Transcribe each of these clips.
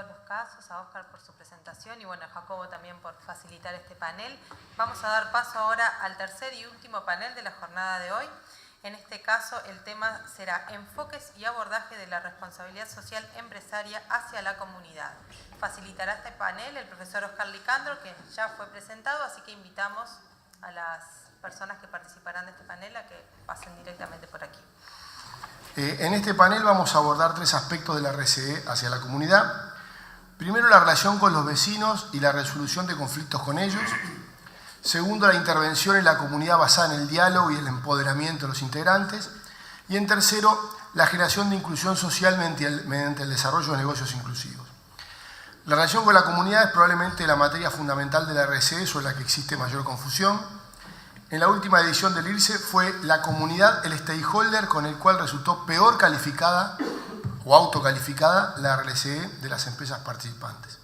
todos los casos, a Óscar por su presentación y bueno, a Jacobo también por facilitar este panel. Vamos a dar paso ahora al tercer y último panel de la jornada de hoy. En este caso, el tema será enfoques y abordaje de la responsabilidad social empresaria hacia la comunidad. Facilitará este panel el profesor Óscar Licandro, que ya fue presentado, así que invitamos a las personas que participarán de este panel a que pasen directamente por aquí. En este panel vamos a abordar tres aspectos de la RCE hacia la comunidad. Primero, la relación con los vecinos y la resolución de conflictos con ellos. Segundo, la intervención en la comunidad basada en el diálogo y el empoderamiento de los integrantes. Y en tercero, la generación de inclusión social mediante el desarrollo de negocios inclusivos. La relación con la comunidad es probablemente la materia fundamental de la RCE sobre la que existe mayor confusión. En la última edición del IRCE fue la comunidad el stakeholder con el cual resultó peor calificada o autocalificada la RCE de las empresas participantes.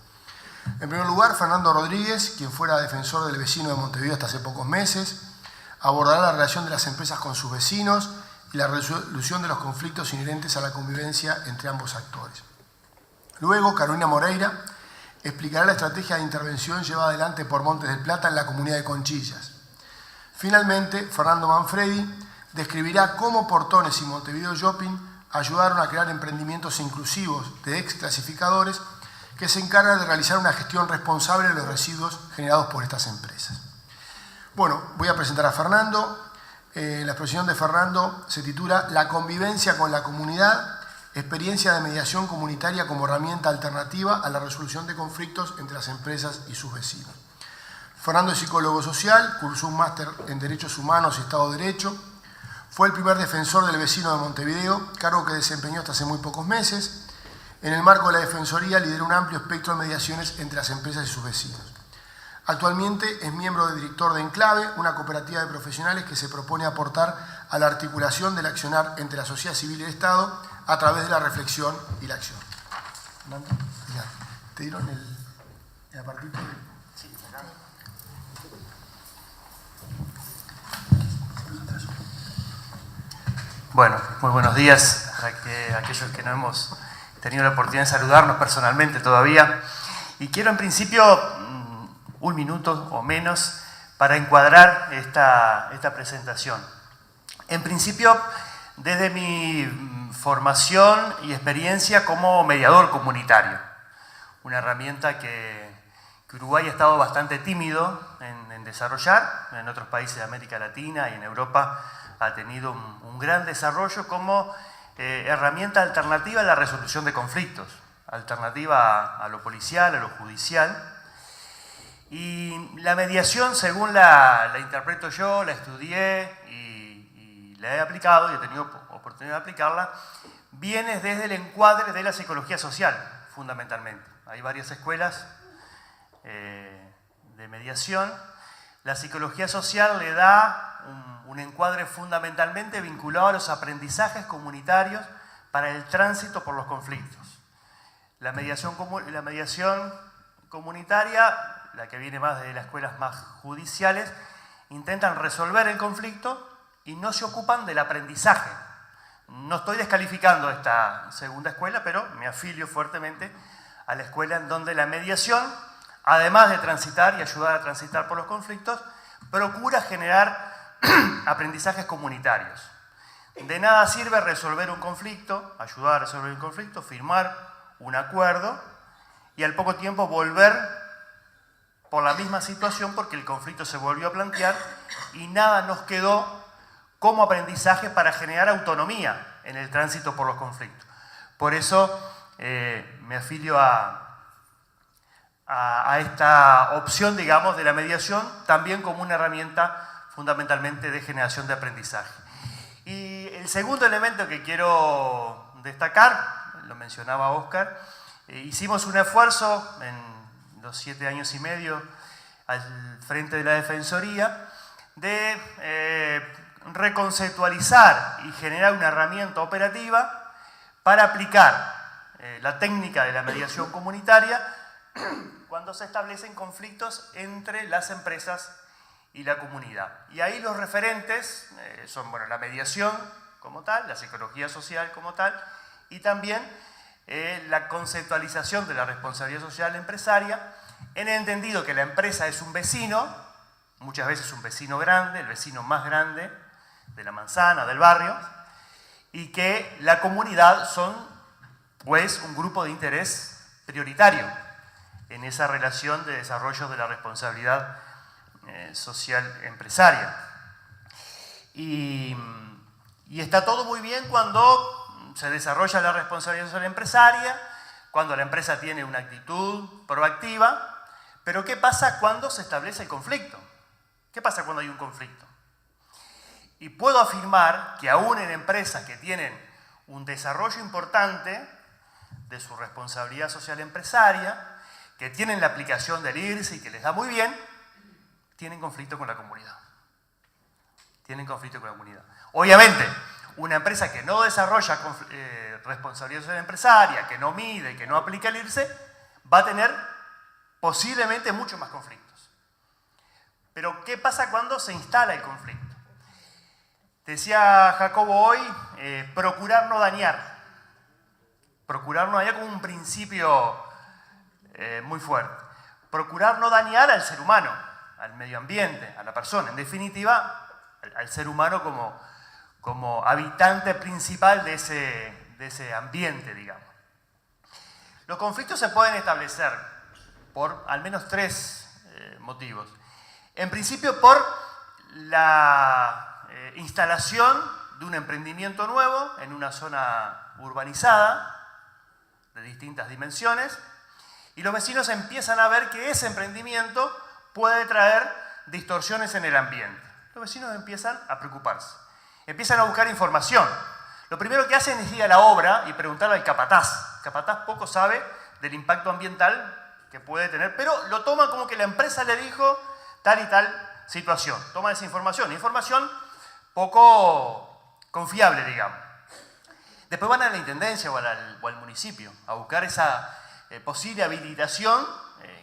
En primer lugar, Fernando Rodríguez, quien fuera defensor del vecino de Montevideo hasta hace pocos meses, abordará la relación de las empresas con sus vecinos y la resolución de los conflictos inherentes a la convivencia entre ambos actores. Luego, Carolina Moreira explicará la estrategia de intervención llevada adelante por Montes del Plata en la comunidad de Conchillas. Finalmente, Fernando Manfredi describirá cómo Portones y Montevideo Shopping ayudaron a crear emprendimientos inclusivos de exclasificadores que se encargan de realizar una gestión responsable de los residuos generados por estas empresas. Bueno, voy a presentar a Fernando. La exposición de Fernando se titula La convivencia con la comunidad, experiencia de mediación comunitaria como herramienta alternativa a la resolución de conflictos entre las empresas y sus vecinos. Fernando es psicólogo social, cursó un máster en Derechos Humanos y Estado de Derecho. Fue el primer defensor del vecino de Montevideo, cargo que desempeñó hasta hace muy pocos meses. En el marco de la Defensoría lideró un amplio espectro de mediaciones entre las empresas y sus vecinos. Actualmente es miembro del director de Enclave, una cooperativa de profesionales que se propone aportar a la articulación del accionar entre la sociedad civil y el Estado a través de la reflexión y la acción. Fernando, ya, ¿te dieron el apartito? Sí, acá. Bueno, muy buenos días para aquellos que no hemos tenido la oportunidad de saludarnos personalmente todavía. Y quiero en principio un minuto o menos para encuadrar esta presentación. En principio, desde mi formación y experiencia como mediador comunitario, una herramienta que Uruguay ha estado bastante tímido en desarrollar, en otros países de América Latina y en Europa ha tenido un gran desarrollo como herramienta alternativa a la resolución de conflictos, alternativa a lo policial, a lo judicial. Y la mediación, según la interpreto yo, la estudié y la he aplicado y he tenido oportunidad de aplicarla, viene desde el encuadre de la psicología social, fundamentalmente. Hay varias escuelas de mediación. La psicología social le da un encuadre fundamentalmente vinculado a los aprendizajes comunitarios para el tránsito por los conflictos. La mediación comunitaria, la que viene más de las escuelas más judiciales, intentan resolver el conflicto y no se ocupan del aprendizaje. No estoy descalificando esta segunda escuela, pero me afilio fuertemente a la escuela en donde la mediación, además de transitar y ayudar a transitar por los conflictos, procura generar aprendizajes comunitarios. De nada sirve resolver un conflicto, ayudar a resolver un conflicto, firmar un acuerdo y al poco tiempo volver por la misma situación porque el conflicto se volvió a plantear y nada nos quedó como aprendizaje para generar autonomía en el tránsito por los conflictos. Por eso me afilio a esta opción, digamos, de la mediación, también como una herramienta fundamentalmente de generación de aprendizaje. Y el segundo elemento que quiero destacar, lo mencionaba Óscar, hicimos un esfuerzo en los 7 años y medio al frente de la Defensoría de reconceptualizar y generar una herramienta operativa para aplicar la técnica de la mediación comunitaria cuando se establecen conflictos entre las empresas y la comunidad. Y ahí los referentes son la mediación como tal, la psicología social como tal, y también la conceptualización de la responsabilidad social empresaria, en el entendido que la empresa es un vecino, muchas veces un vecino grande, el vecino más grande de la manzana, del barrio, y que la comunidad son, pues, un grupo de interés prioritario en esa relación de desarrollo de la responsabilidad social empresaria. Y está todo muy bien cuando se desarrolla la responsabilidad social empresaria, cuando la empresa tiene una actitud proactiva, pero ¿qué pasa cuando se establece el conflicto? ¿Qué pasa cuando hay un conflicto? Y puedo afirmar que aún en empresas que tienen un desarrollo importante de su responsabilidad social empresaria, que tienen la aplicación del IRSE y que les da muy bien, tienen conflicto con la comunidad. Tienen conflicto con la comunidad. Obviamente, una empresa que no desarrolla responsabilidad social empresaria, que no mide, que no aplica el IRSE, va a tener posiblemente muchos más conflictos. Pero, ¿qué pasa cuando se instala el conflicto? Decía Jacobo hoy, procurar no dañar. Procurar no dañar como un principio muy fuerte. Procurar no dañar al ser humano, al medio ambiente, a la persona. En definitiva, al ser humano como habitante principal de ese ambiente, digamos. Los conflictos se pueden establecer por al menos tres motivos. En principio, por la instalación de un emprendimiento nuevo en una zona urbanizada de distintas dimensiones, y los vecinos empiezan a ver que ese emprendimiento puede traer distorsiones en el ambiente. Los vecinos empiezan a preocuparse, empiezan a buscar información. Lo primero que hacen es ir a la obra y preguntarle al capataz. El capataz poco sabe del impacto ambiental que puede tener, pero lo toma como que la empresa le dijo tal y tal situación. Toma esa información poco confiable, digamos. Después van a la intendencia o al municipio a buscar esa posible habilitación,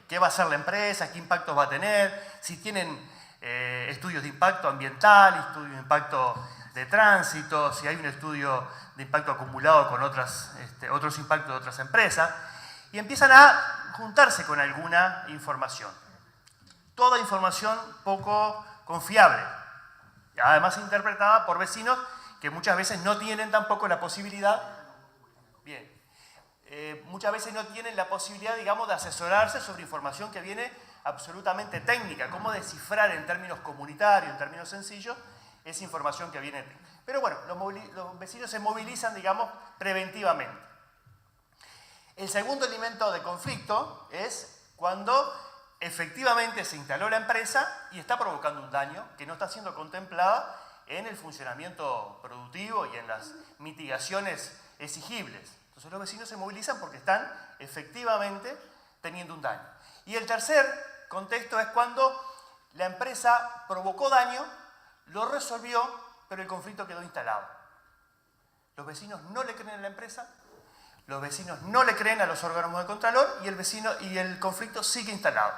qué va a hacer la empresa, qué impactos va a tener, si tienen estudios de impacto ambiental, estudios de impacto de tránsito, si hay un estudio de impacto acumulado con otros impactos de otras empresas, y empiezan a juntarse con alguna información. Toda información poco confiable, además interpretada por vecinos que muchas veces no tienen tampoco la posibilidad, muchas veces no tienen la posibilidad, digamos, de asesorarse sobre información que viene absolutamente técnica, cómo descifrar en términos comunitarios, en términos sencillos, esa información que viene. Pero bueno, los vecinos se movilizan, digamos, preventivamente. El segundo elemento de conflicto es cuando efectivamente se instaló la empresa y está provocando un daño que no está siendo contemplada en el funcionamiento productivo y en las mitigaciones exigibles. Entonces los vecinos se movilizan porque están efectivamente teniendo un daño. Y el tercer contexto es cuando la empresa provocó daño, lo resolvió, pero el conflicto quedó instalado. Los vecinos no le creen a la empresa, los vecinos no le creen a los órganos de contralor y el conflicto sigue instalado.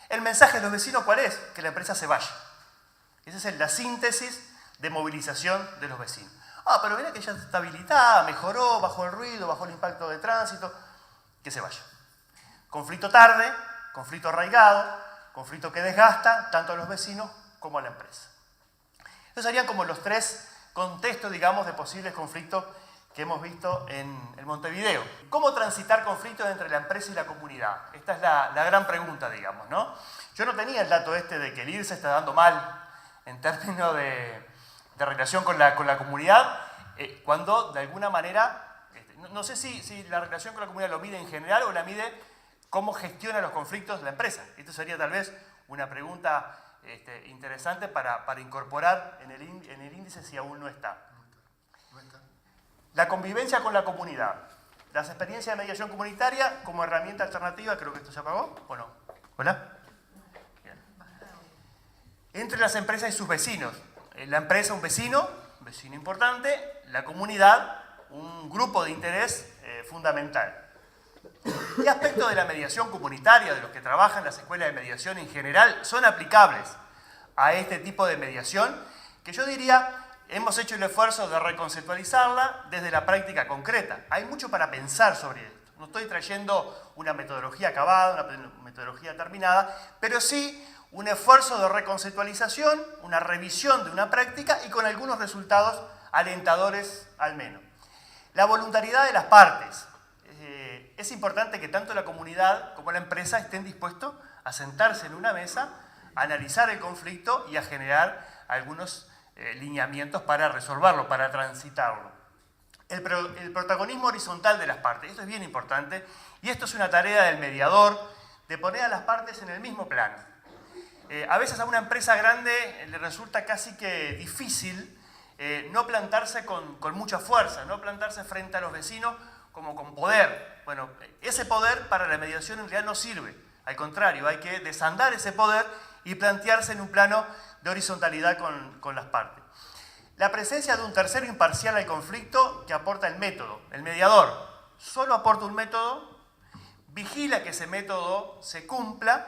El mensaje de los vecinos, ¿cuál es? Que la empresa se vaya. Esa es la síntesis de movilización de los vecinos. Pero mira que ya está habilitada, mejoró, bajó el ruido, bajó el impacto de tránsito, que se vaya. Conflicto tarde, conflicto arraigado, conflicto que desgasta tanto a los vecinos como a la empresa. Estos serían como los tres contextos, digamos, de posibles conflictos que hemos visto en Montevideo. ¿Cómo transitar conflictos entre la empresa y la comunidad? Esta es la gran pregunta, digamos, ¿no? Yo no tenía el dato de que el IRSE está dando mal en términos de relación con la comunidad, cuando de alguna manera, no sé si la relación con la comunidad lo mide en general o la mide cómo gestiona los conflictos la empresa. Esto sería tal vez una pregunta interesante para incorporar en el índice si aún no está. La convivencia con la comunidad. Las experiencias de mediación comunitaria como herramienta alternativa, creo que esto se apagó, ¿o no? ¿Hola? Bien. Entre las empresas y sus vecinos. La empresa, un vecino importante, la comunidad, un grupo de interés fundamental. ¿Qué aspectos de la mediación comunitaria, de los que trabajan en las escuelas de mediación en general, son aplicables a este tipo de mediación? Que yo diría hemos hecho el esfuerzo de reconceptualizarla desde la práctica concreta. Hay mucho para pensar sobre esto. No estoy trayendo una metodología acabada, una metodología terminada, pero sí un esfuerzo de reconceptualización, una revisión de una práctica y con algunos resultados alentadores al menos. La voluntariedad de las partes. Es importante que tanto la comunidad como la empresa estén dispuestos a sentarse en una mesa, a analizar el conflicto y a generar algunos lineamientos para resolverlo, para transitarlo. El protagonismo horizontal de las partes, esto es bien importante, y esto es una tarea del mediador, de poner a las partes en el mismo plano. A veces a una empresa grande le resulta casi que difícil no plantarse con mucha fuerza, no plantarse frente a los vecinos como con poder. Bueno, ese poder para la mediación en realidad no sirve, al contrario, hay que desandar ese poder y plantearse en un plano de horizontalidad con las partes. La presencia de un tercero imparcial al conflicto que aporta el método, el mediador, solo aporta un método, vigila que ese método se cumpla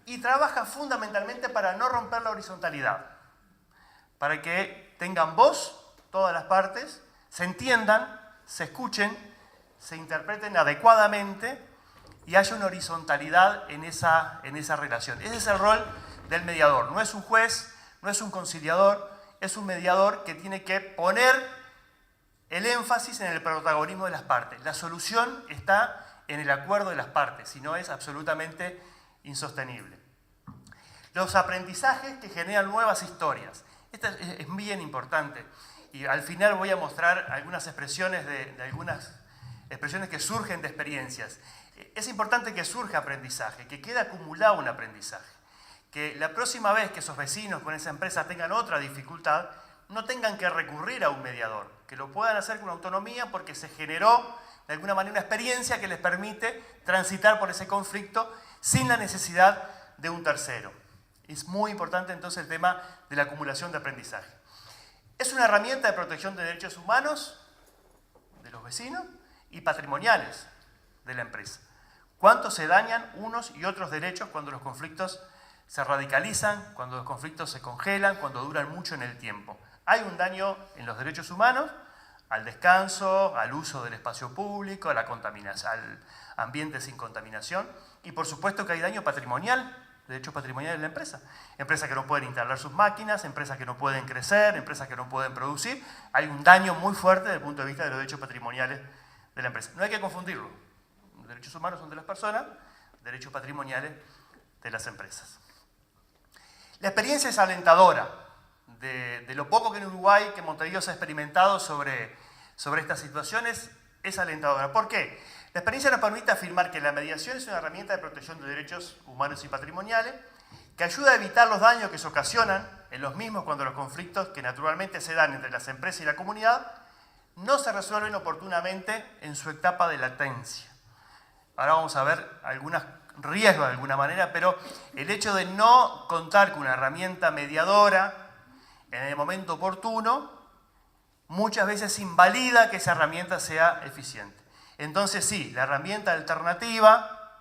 y trabaja fundamentalmente para no romper la horizontalidad, para que tengan voz todas las partes, se entiendan, se escuchen, se interpreten adecuadamente y haya una horizontalidad en esa relación. Ese es el rol del mediador. No es un juez, no es un conciliador, es un mediador que tiene que poner el énfasis en el protagonismo de las partes. La solución está en el acuerdo de las partes, si no es absolutamente insostenible. Los aprendizajes que generan nuevas historias. Esto es bien importante y al final voy a mostrar algunas expresiones algunas expresiones que surgen de experiencias. Es importante que surja aprendizaje, que quede acumulado un aprendizaje. Que la próxima vez que esos vecinos con esa empresa tengan otra dificultad, no tengan que recurrir a un mediador, que lo puedan hacer con autonomía porque se generó de alguna manera una experiencia que les permite transitar por ese conflicto sin la necesidad de un tercero. Es muy importante entonces el tema de la acumulación de aprendizaje. Es una herramienta de protección de derechos humanos de los vecinos y patrimoniales de la empresa. ¿Cuánto se dañan unos y otros derechos cuando los conflictos se radicalizan, cuando los conflictos se congelan, cuando duran mucho en el tiempo? Hay un daño en los derechos humanos, al descanso, al uso del espacio público, a la contaminación, al ambiente sin contaminación, y por supuesto que hay daño patrimonial, derechos patrimoniales de la empresa. Empresas que no pueden instalar sus máquinas, empresas que no pueden crecer, empresas que no pueden producir. Hay un daño muy fuerte desde el punto de vista de los derechos patrimoniales de la empresa. No hay que confundirlo. Los derechos humanos son de las personas, derechos patrimoniales de las empresas. La experiencia es alentadora de lo poco que en Uruguay, que Montevideo se ha experimentado sobre estas situaciones, es alentadora. ¿Por qué? La experiencia nos permite afirmar que la mediación es una herramienta de protección de derechos humanos y patrimoniales que ayuda a evitar los daños que se ocasionan en los mismos cuando los conflictos que naturalmente se dan entre las empresas y la comunidad no se resuelven oportunamente en su etapa de latencia. Ahora vamos a ver algunos riesgos de alguna manera, pero el hecho de no contar con una herramienta mediadora en el momento oportuno muchas veces invalida que esa herramienta sea eficiente. Entonces sí, la herramienta alternativa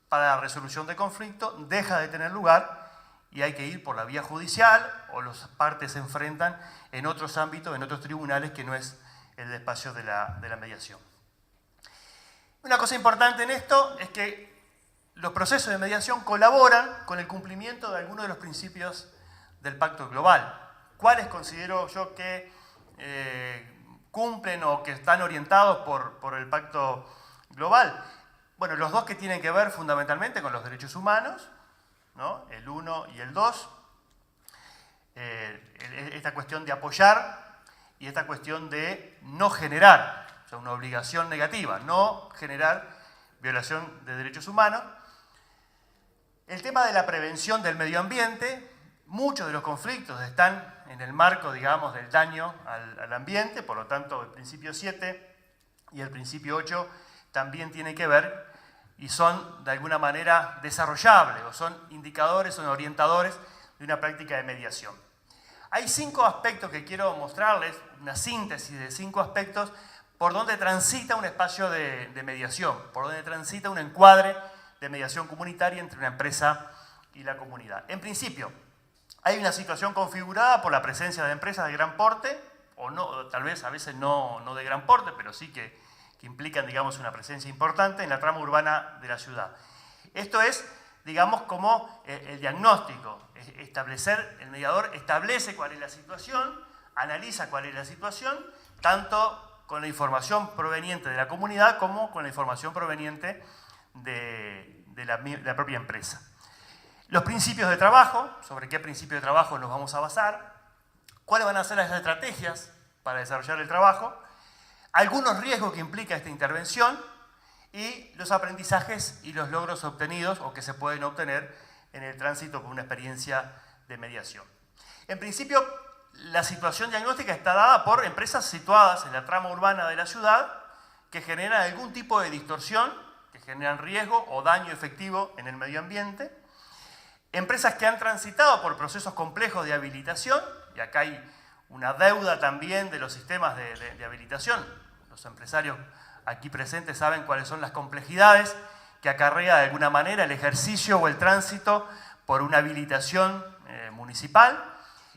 para la resolución de conflicto deja de tener lugar y hay que ir por la vía judicial o las partes se enfrentan en otros ámbitos, en otros tribunales que no es el espacio de la mediación. Una cosa importante en esto es que los procesos de mediación colaboran con el cumplimiento de algunos de los principios del Pacto Global. ¿Cuáles considero yo que cumplen o que están orientados por el Pacto Global? Bueno, los dos que tienen que ver fundamentalmente con los derechos humanos, ¿no? El 1 y el 2, esta cuestión de apoyar y esta cuestión de no generar, o sea, una obligación negativa, no generar violación de derechos humanos. El tema de la prevención del medio ambiente, muchos de los conflictos están en el marco, digamos, del daño al ambiente, por lo tanto el principio 7 y el principio 8 también tienen que ver y son de alguna manera desarrollables o son indicadores, son orientadores de una práctica de mediación. Hay 5 aspectos que quiero mostrarles, una síntesis de 5 aspectos por donde transita un espacio de mediación, por donde transita un encuadre de mediación comunitaria entre una empresa y la comunidad. En principio, hay una situación configurada por la presencia de empresas de gran porte, o no, tal vez a veces no de gran porte, pero sí que implican, digamos, una presencia importante en la trama urbana de la ciudad. Esto es, digamos, como el diagnóstico, el mediador establece cuál es la situación, analiza cuál es la situación, tanto con la información proveniente de la comunidad como con la información proveniente de la propia empresa. Los principios de trabajo, sobre qué principios de trabajo nos vamos a basar, cuáles van a ser las estrategias para desarrollar el trabajo, algunos riesgos que implica esta intervención y los aprendizajes y los logros obtenidos o que se pueden obtener en el tránsito con una experiencia de mediación. En principio, la situación diagnóstica está dada por empresas situadas en la trama urbana de la ciudad que generan algún tipo de distorsión, que generan riesgo o daño efectivo en el medio ambiente, empresas que han transitado por procesos complejos de habilitación, y acá hay una deuda también de los sistemas de habilitación. Los empresarios aquí presentes saben cuáles son las complejidades que acarrea de alguna manera el ejercicio o el tránsito por una habilitación municipal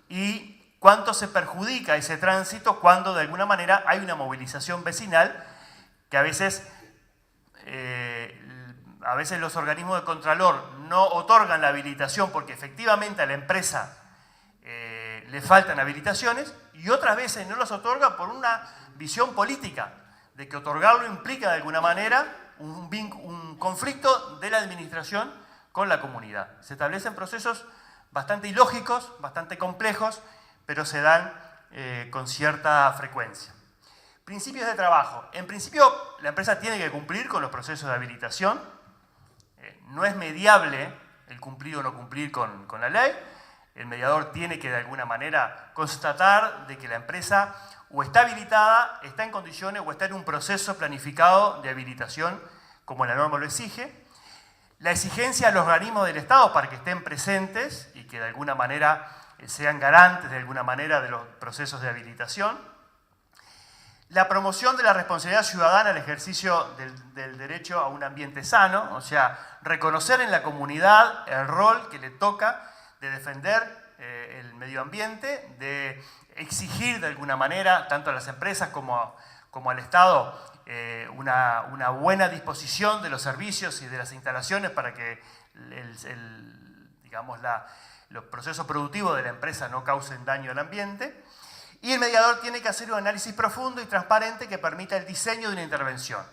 y cuánto se perjudica ese tránsito cuando de alguna manera hay una movilización vecinal que a veces los organismos de contralor no otorgan la habilitación porque efectivamente a la empresa le faltan habilitaciones y otras veces no los otorga por una visión política, de que otorgarlo implica de alguna manera un conflicto de la administración con la comunidad. Se establecen procesos bastante ilógicos, bastante complejos, pero se dan con cierta frecuencia. Principios de trabajo. En principio, la empresa tiene que cumplir con los procesos de habilitación. No es mediable el cumplir o no cumplir con la ley. El mediador tiene que de alguna manera constatar de que la empresa o está habilitada, está en condiciones o está en un proceso planificado de habilitación como la norma lo exige. La exigencia a los organismos del Estado para que estén presentes y que de alguna manera sean garantes de alguna manera de los procesos de habilitación. La promoción de la responsabilidad ciudadana en el ejercicio del derecho a un ambiente sano, o sea, reconocer en la comunidad el rol que le toca de defender el medio ambiente, de exigir de alguna manera, tanto a las empresas como al Estado, una buena disposición de los servicios y de las instalaciones para que los procesos productivos de la empresa no causen daño al ambiente. Y el mediador tiene que hacer un análisis profundo y transparente que permita el diseño de una intervención.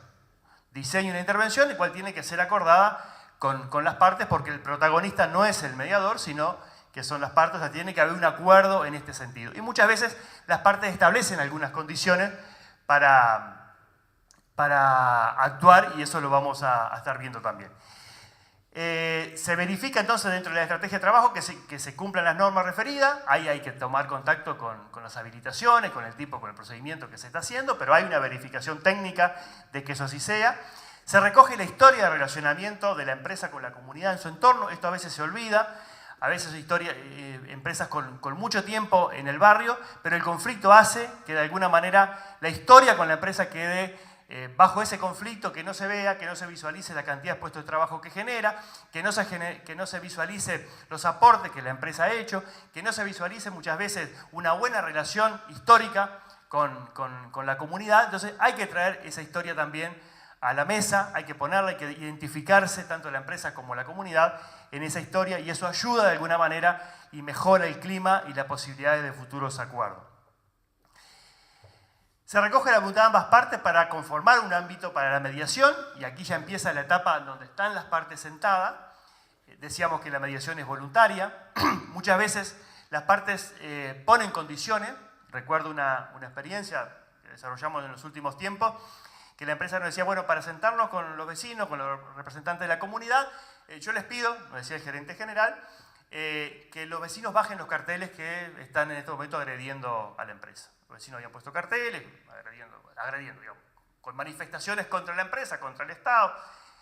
Diseño de una intervención, el cual tiene que ser acordada con las partes, porque el protagonista no es el mediador, sino que son las partes, o sea, tiene que haber un acuerdo en este sentido. Y muchas veces las partes establecen algunas condiciones para actuar, y eso lo vamos a estar viendo también. Se verifica entonces dentro de la estrategia de trabajo que se cumplan las normas referidas. Ahí hay que tomar contacto con las habilitaciones, con el tipo, con el procedimiento que se está haciendo, pero hay una verificación técnica de que eso así sea. Se recoge la historia de relacionamiento de la empresa con la comunidad en su entorno. Esto a veces se olvida. A veces empresas con mucho tiempo en el barrio, pero el conflicto hace que de alguna manera la historia con la empresa quede bajo ese conflicto, que no se vea, que no se visualice la cantidad de puestos de trabajo que genera, que no se visualice los aportes que la empresa ha hecho, que no se visualice muchas veces una buena relación histórica con la comunidad. Entonces hay que traer esa historia también a la mesa, hay que ponerla, hay que identificarse tanto la empresa como la comunidad en esa historia, y eso ayuda de alguna manera y mejora el clima y las posibilidades de futuros acuerdos. Se recoge la voluntad de ambas partes para conformar un ámbito para la mediación, y aquí ya empieza la etapa donde están las partes sentadas. Decíamos que la mediación es voluntaria. Muchas veces las partes ponen condiciones. Recuerdo una experiencia que desarrollamos en los últimos tiempos, que la empresa nos decía, bueno, para sentarnos con los vecinos, con los representantes de la comunidad, yo les pido, nos decía el gerente general, que los vecinos bajen los carteles que están en este momento agrediendo a la empresa. Los vecinos habían puesto carteles, agrediendo, digamos, con manifestaciones contra la empresa, contra el Estado.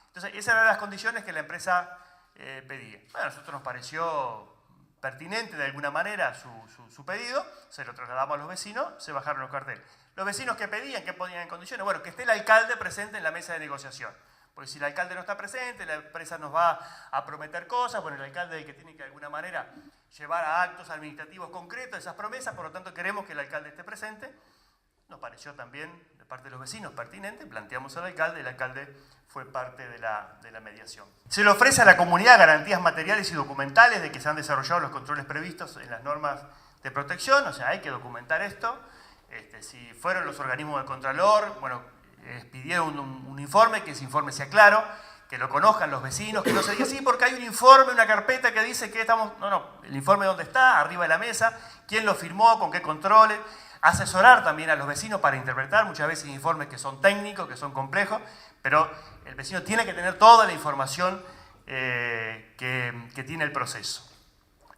Entonces, esas eran las condiciones que la empresa pedía. Bueno, a nosotros nos pareció pertinente de alguna manera su pedido, se lo trasladamos a los vecinos, se bajaron los carteles. Los vecinos que pedían, que ponían en condiciones, bueno, que esté el alcalde presente en la mesa de negociación. Porque si el alcalde no está presente, la empresa nos va a prometer cosas, bueno, el alcalde es el que tiene que de alguna manera llevar a actos administrativos concretos esas promesas, por lo tanto queremos que el alcalde esté presente. Nos pareció también, de parte de los vecinos, pertinente, planteamos al alcalde, el alcalde fue parte de la mediación. Se le ofrece a la comunidad garantías materiales y documentales de que se han desarrollado los controles previstos en las normas de protección, o sea, hay que documentar esto. Si fueron los organismos del Contralor, bueno, pidieron un informe, que ese informe sea claro, que lo conozcan los vecinos, que no se diga así porque hay un informe, una carpeta que dice que estamos... No, el informe dónde está, arriba de la mesa, quién lo firmó, con qué controles, asesorar también a los vecinos para interpretar, muchas veces informes que son técnicos, que son complejos, pero el vecino tiene que tener toda la información que tiene el proceso.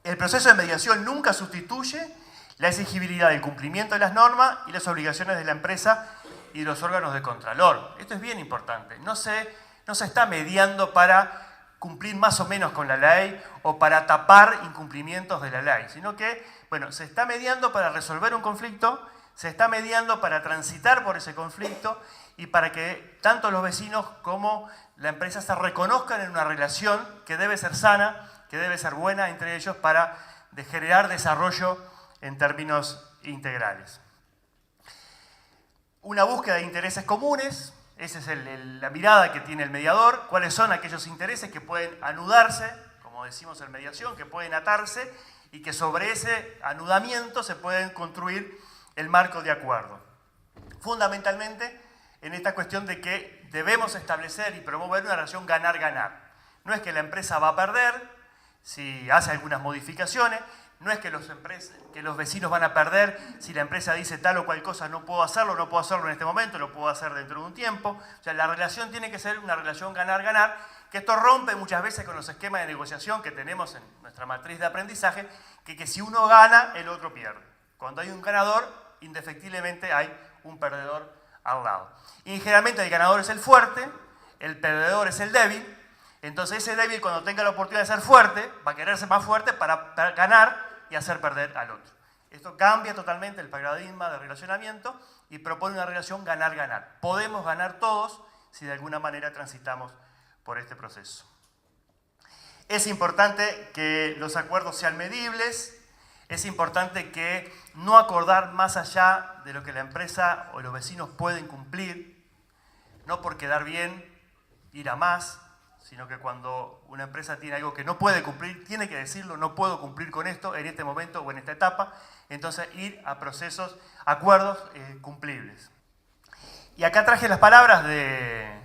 El proceso de mediación nunca sustituye la exigibilidad del cumplimiento de las normas y las obligaciones de la empresa y de los órganos de Contralor. Esto es bien importante. No se está mediando para cumplir más o menos con la ley o para tapar incumplimientos de la ley, sino que, bueno, se está mediando para resolver un conflicto, se está mediando para transitar por ese conflicto y para que tanto los vecinos como la empresa se reconozcan en una relación que debe ser sana, que debe ser buena entre ellos para generar desarrollo en términos integrales. Una búsqueda de intereses comunes, esa es la mirada que tiene el mediador, cuáles son aquellos intereses que pueden anudarse, como decimos en mediación, que pueden atarse y que sobre ese anudamiento se pueden construir el marco de acuerdo. Fundamentalmente en esta cuestión de que debemos establecer y promover una relación ganar-ganar. No es que la empresa va a perder si hace algunas modificaciones, no es que los vecinos van a perder si la empresa dice tal o cual cosa, no puedo hacerlo en este momento, lo puedo hacer dentro de un tiempo. O sea, la relación tiene que ser una relación ganar-ganar, que esto rompe muchas veces con los esquemas de negociación que tenemos en nuestra matriz de aprendizaje, que si uno gana, el otro pierde. Cuando hay un ganador, indefectiblemente hay un perdedor al lado. Y generalmente el ganador es el fuerte, el perdedor es el débil. Entonces ese débil, cuando tenga la oportunidad de ser fuerte, va a querer ser más fuerte para ganar y hacer perder al otro. Esto cambia totalmente el paradigma de relacionamiento y propone una relación ganar-ganar. Podemos ganar todos si de alguna manera transitamos por este proceso. Es importante que los acuerdos sean medibles, es importante que no acordar más allá de lo que la empresa o los vecinos pueden cumplir, no por quedar bien ir a más, sino que cuando una empresa tiene algo que no puede cumplir, tiene que decirlo, no puedo cumplir con esto en este momento o en esta etapa, entonces ir a procesos, acuerdos cumplibles. Y acá traje las palabras de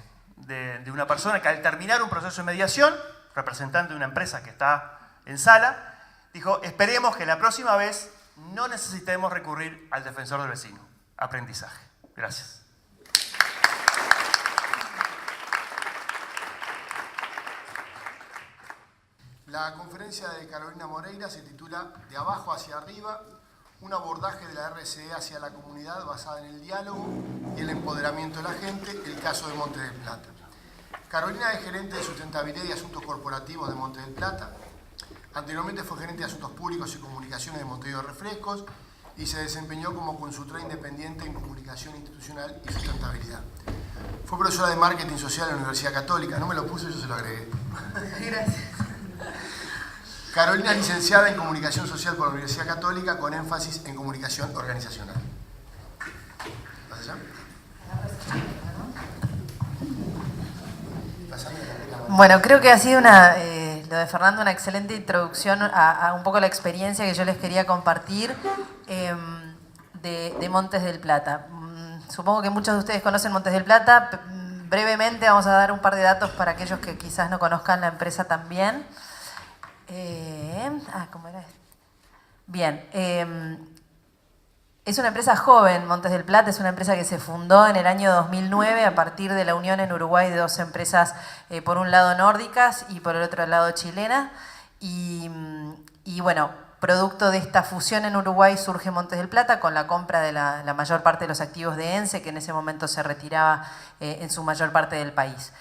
una persona que al terminar un proceso de mediación, representante de una empresa que está en sala, dijo, esperemos que la próxima vez no necesitemos recurrir al defensor del vecino. Aprendizaje. Gracias. La conferencia de Carolina Moreira se titula De abajo hacia arriba, un abordaje de la RCE hacia la comunidad basada en el diálogo y el empoderamiento de la gente, el caso de Montes del Plata. Carolina es gerente de sustentabilidad y asuntos corporativos de Montes del Plata. Anteriormente fue gerente de asuntos públicos y comunicaciones de Montevideo Refrescos y se desempeñó como consultora independiente en comunicación institucional y sustentabilidad. Fue profesora de marketing social en la Universidad Católica. No me lo puse, yo se lo agregué. Gracias. Carolina es licenciada en Comunicación Social por la Universidad Católica con énfasis en comunicación organizacional. ¿Vas allá? Bueno, creo que ha sido lo de Fernando una excelente introducción a un poco la experiencia que yo les quería compartir de Montes del Plata. Supongo que muchos de ustedes conocen Montes del Plata. Brevemente vamos a dar un par de datos para aquellos que quizás no conozcan la empresa también. ¿Cómo era esto? Bien, es una empresa joven, Montes del Plata, es una empresa que se fundó en el año 2009 a partir de la unión en Uruguay de dos empresas, por un lado nórdicas y por el otro lado chilena. Y bueno, producto de esta fusión en Uruguay surge Montes del Plata con la compra de la mayor parte de los activos de ENCE, que en ese momento se retiraba en su mayor parte del país.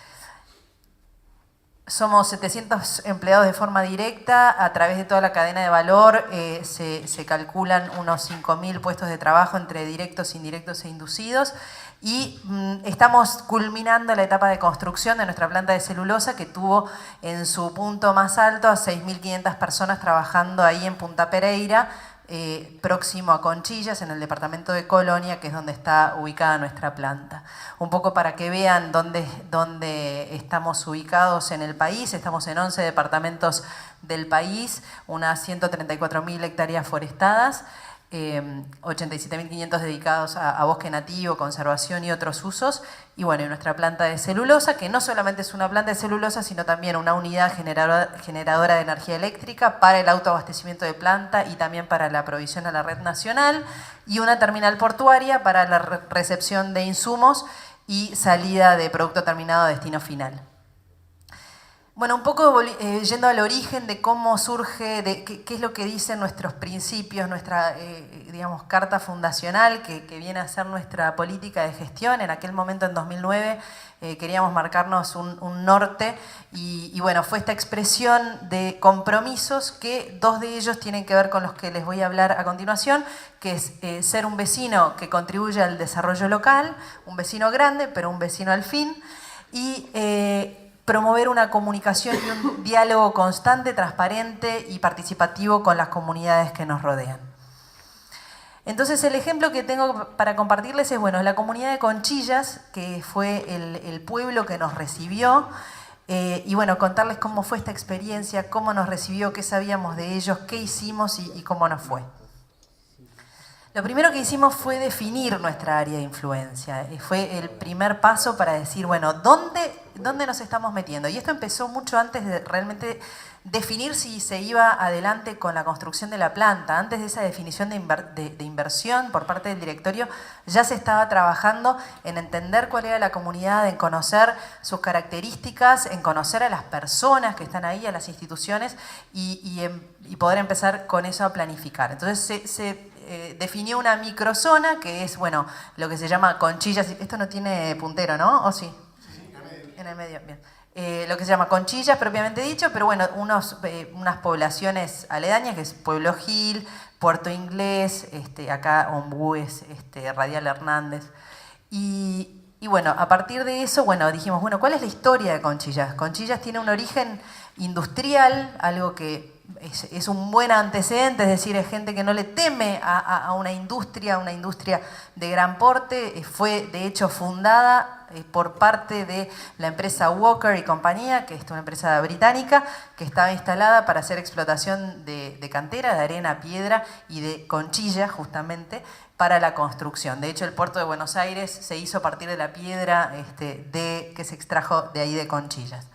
somos 700 empleados de forma directa. A través de toda la cadena de valor se calculan unos 5.000 puestos de trabajo entre directos, indirectos e inducidos. Y estamos culminando la etapa de construcción de nuestra planta de celulosa, que tuvo en su punto más alto a 6.500 personas trabajando ahí en Punta Pereira, próximo a Conchillas, en el departamento de Colonia, que es donde está ubicada nuestra planta. Un poco para que vean dónde estamos ubicados en el país. Estamos en 11 departamentos del país, unas 134.000 hectáreas forestadas, 87.500 dedicados a bosque nativo, conservación y otros usos. Y bueno, y nuestra planta de celulosa, que no solamente es una planta de celulosa, sino también una unidad generadora de energía eléctrica para el autoabastecimiento de planta y también para la provisión a la red nacional, y una terminal portuaria para la recepción de insumos y salida de producto terminado a destino final. Bueno, un poco yendo al origen de cómo surge, de qué es lo que dicen nuestros principios, nuestra digamos, carta fundacional, que viene a ser nuestra política de gestión. En aquel momento, en 2009, queríamos marcarnos un norte y bueno, fue esta expresión de compromisos, que dos de ellos tienen que ver con los que les voy a hablar a continuación, que es ser un vecino que contribuye al desarrollo local, un vecino grande, pero un vecino al fin, y promover una comunicación y un diálogo constante, transparente y participativo con las comunidades que nos rodean. Entonces, el ejemplo que tengo para compartirles es, bueno, la comunidad de Conchillas, que fue el pueblo que nos recibió, y bueno, contarles cómo fue esta experiencia, cómo nos recibió, qué sabíamos de ellos, qué hicimos y cómo nos fue. Lo primero que hicimos fue definir nuestra área de influencia. Fue el primer paso para decir, bueno, ¿dónde nos estamos metiendo? Y esto empezó mucho antes de realmente definir si se iba adelante con la construcción de la planta. Antes de esa definición de inversión por parte del directorio, ya se estaba trabajando en entender cuál era la comunidad, en conocer sus características, en conocer a las personas que están ahí, a las instituciones, y poder empezar con eso a planificar. Entonces se definió una microzona, que es, bueno, lo que se llama Conchillas. Esto no tiene puntero, ¿no? ¿O sí? Sí, en el medio, bien. Lo que se llama Conchillas, propiamente dicho, pero bueno, unas poblaciones aledañas, que es Pueblo Gil, Puerto Inglés, acá Ombúes, Radial Hernández. Y bueno, a partir de eso, bueno, dijimos, bueno, ¿cuál es la historia de Conchillas? Conchillas tiene un origen industrial, algo que es un buen antecedente, es decir, es gente que no le teme a una industria de gran porte. Fue de hecho fundada por parte de la empresa Walker y compañía, que es una empresa británica que estaba instalada para hacer explotación de cantera, de arena, piedra y de conchilla, justamente, para la construcción. De hecho, el puerto de Buenos Aires se hizo a partir de la piedra que se extrajo de ahí, de Conchillas.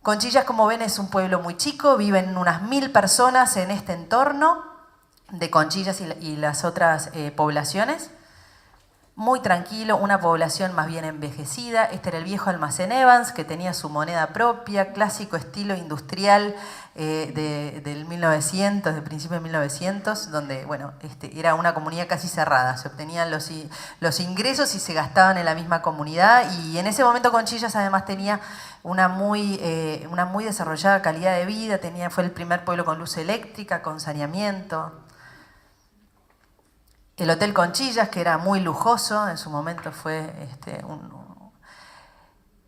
Conchillas, como ven, es un pueblo muy chico, viven unas 1000 personas en este entorno de Conchillas y las otras poblaciones. Muy tranquilo, una población más bien envejecida. Este era el viejo almacén Evans, que tenía su moneda propia, clásico estilo industrial del 1900, del principio de 1900, donde, bueno, era una comunidad casi cerrada. Se obtenían los ingresos y se gastaban en la misma comunidad. Y en ese momento Conchillas además tenía una muy desarrollada calidad de vida. Fue el primer pueblo con luz eléctrica, con saneamiento. El Hotel Conchillas, que era muy lujoso, en su momento fue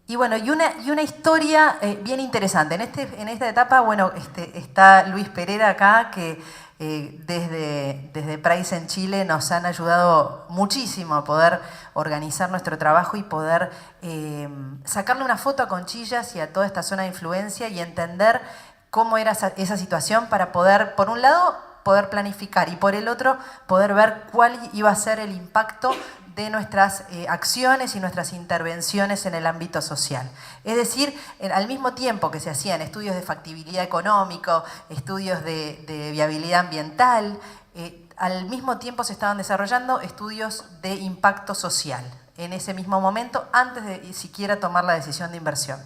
y bueno, y una historia bien interesante. En esta etapa, bueno, está Luis Pereira acá, que desde Price en Chile nos han ayudado muchísimo a poder organizar nuestro trabajo y poder sacarle una foto a Conchillas y a toda esta zona de influencia y entender cómo era esa situación, para poder, por un lado, poder planificar, y por el otro, poder ver cuál iba a ser el impacto de nuestras acciones y nuestras intervenciones en el ámbito social. Es decir, al mismo tiempo que se hacían estudios de factibilidad económico, estudios de viabilidad ambiental, al mismo tiempo se estaban desarrollando estudios de impacto social en ese mismo momento, antes de siquiera tomar la decisión de inversión.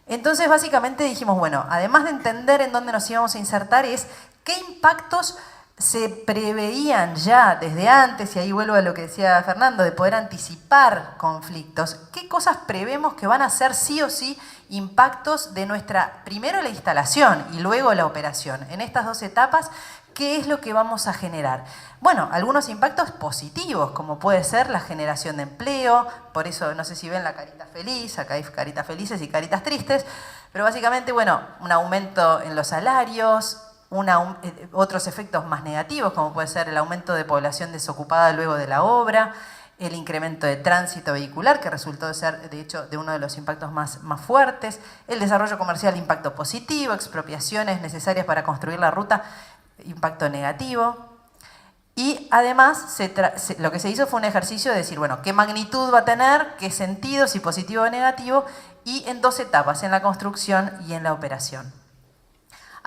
Entonces, básicamente dijimos, bueno, además de entender en dónde nos íbamos a insertar, es qué impactos se preveían ya desde antes, y ahí vuelvo a lo que decía Fernando, de poder anticipar conflictos. ¿Qué cosas prevemos que van a ser sí o sí impactos de primero la instalación y luego la operación. En estas dos etapas, ¿qué es lo que vamos a generar? Bueno, algunos impactos positivos, como puede ser la generación de empleo, por eso no sé si ven la carita feliz, acá hay caritas felices y caritas tristes, pero básicamente, bueno, un aumento en los salarios, otros efectos más negativos, como puede ser el aumento de población desocupada luego de la obra, el incremento de tránsito vehicular, que resultó de ser, de hecho, de uno de los impactos más fuertes, el desarrollo comercial, impacto positivo, expropiaciones necesarias para construir la ruta, impacto negativo. Y además, lo que se hizo fue un ejercicio de decir, bueno, qué magnitud va a tener, qué sentido, si positivo o negativo, y en dos etapas, en la construcción y en la operación.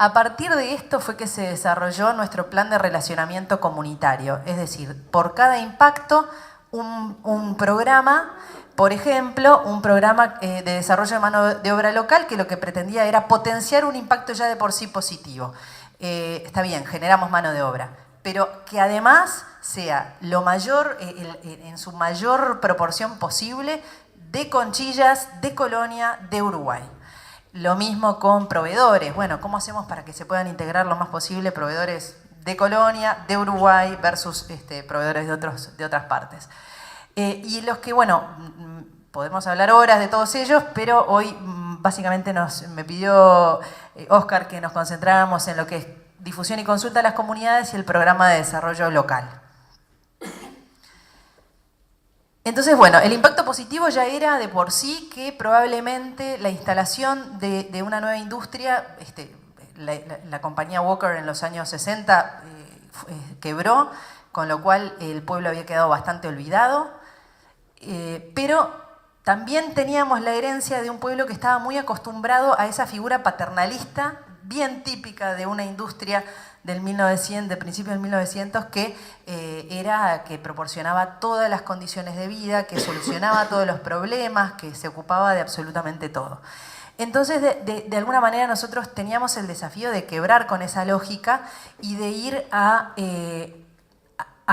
A partir de esto fue que se desarrolló nuestro plan de relacionamiento comunitario, es decir, por cada impacto, un programa, por ejemplo, un programa de desarrollo de mano de obra local que lo que pretendía era potenciar un impacto ya de por sí positivo. Está bien, generamos mano de obra, pero que además sea lo mayor, en su mayor proporción posible, de Conchillas, de Colonia, de Uruguay. Lo mismo con proveedores. Bueno, ¿cómo hacemos para que se puedan integrar lo más posible proveedores de Colonia, de Uruguay versus proveedores de otras partes? Y los que, bueno, podemos hablar horas de todos ellos, pero hoy básicamente me pidió Óscar que nos concentráramos en lo que es difusión y consulta a las comunidades y el programa de desarrollo local. Entonces, bueno, el impacto positivo ya era de por sí que probablemente la instalación de una nueva industria, la compañía Walker en los años 60 quebró, con lo cual el pueblo había quedado bastante olvidado, pero también teníamos la herencia de un pueblo que estaba muy acostumbrado a esa figura paternalista, bien típica de una industria del 1900, de principios del 1900, que proporcionaba todas las condiciones de vida, que solucionaba todos los problemas, que se ocupaba de absolutamente todo. Entonces, de alguna manera nosotros teníamos el desafío de quebrar con esa lógica y de ir a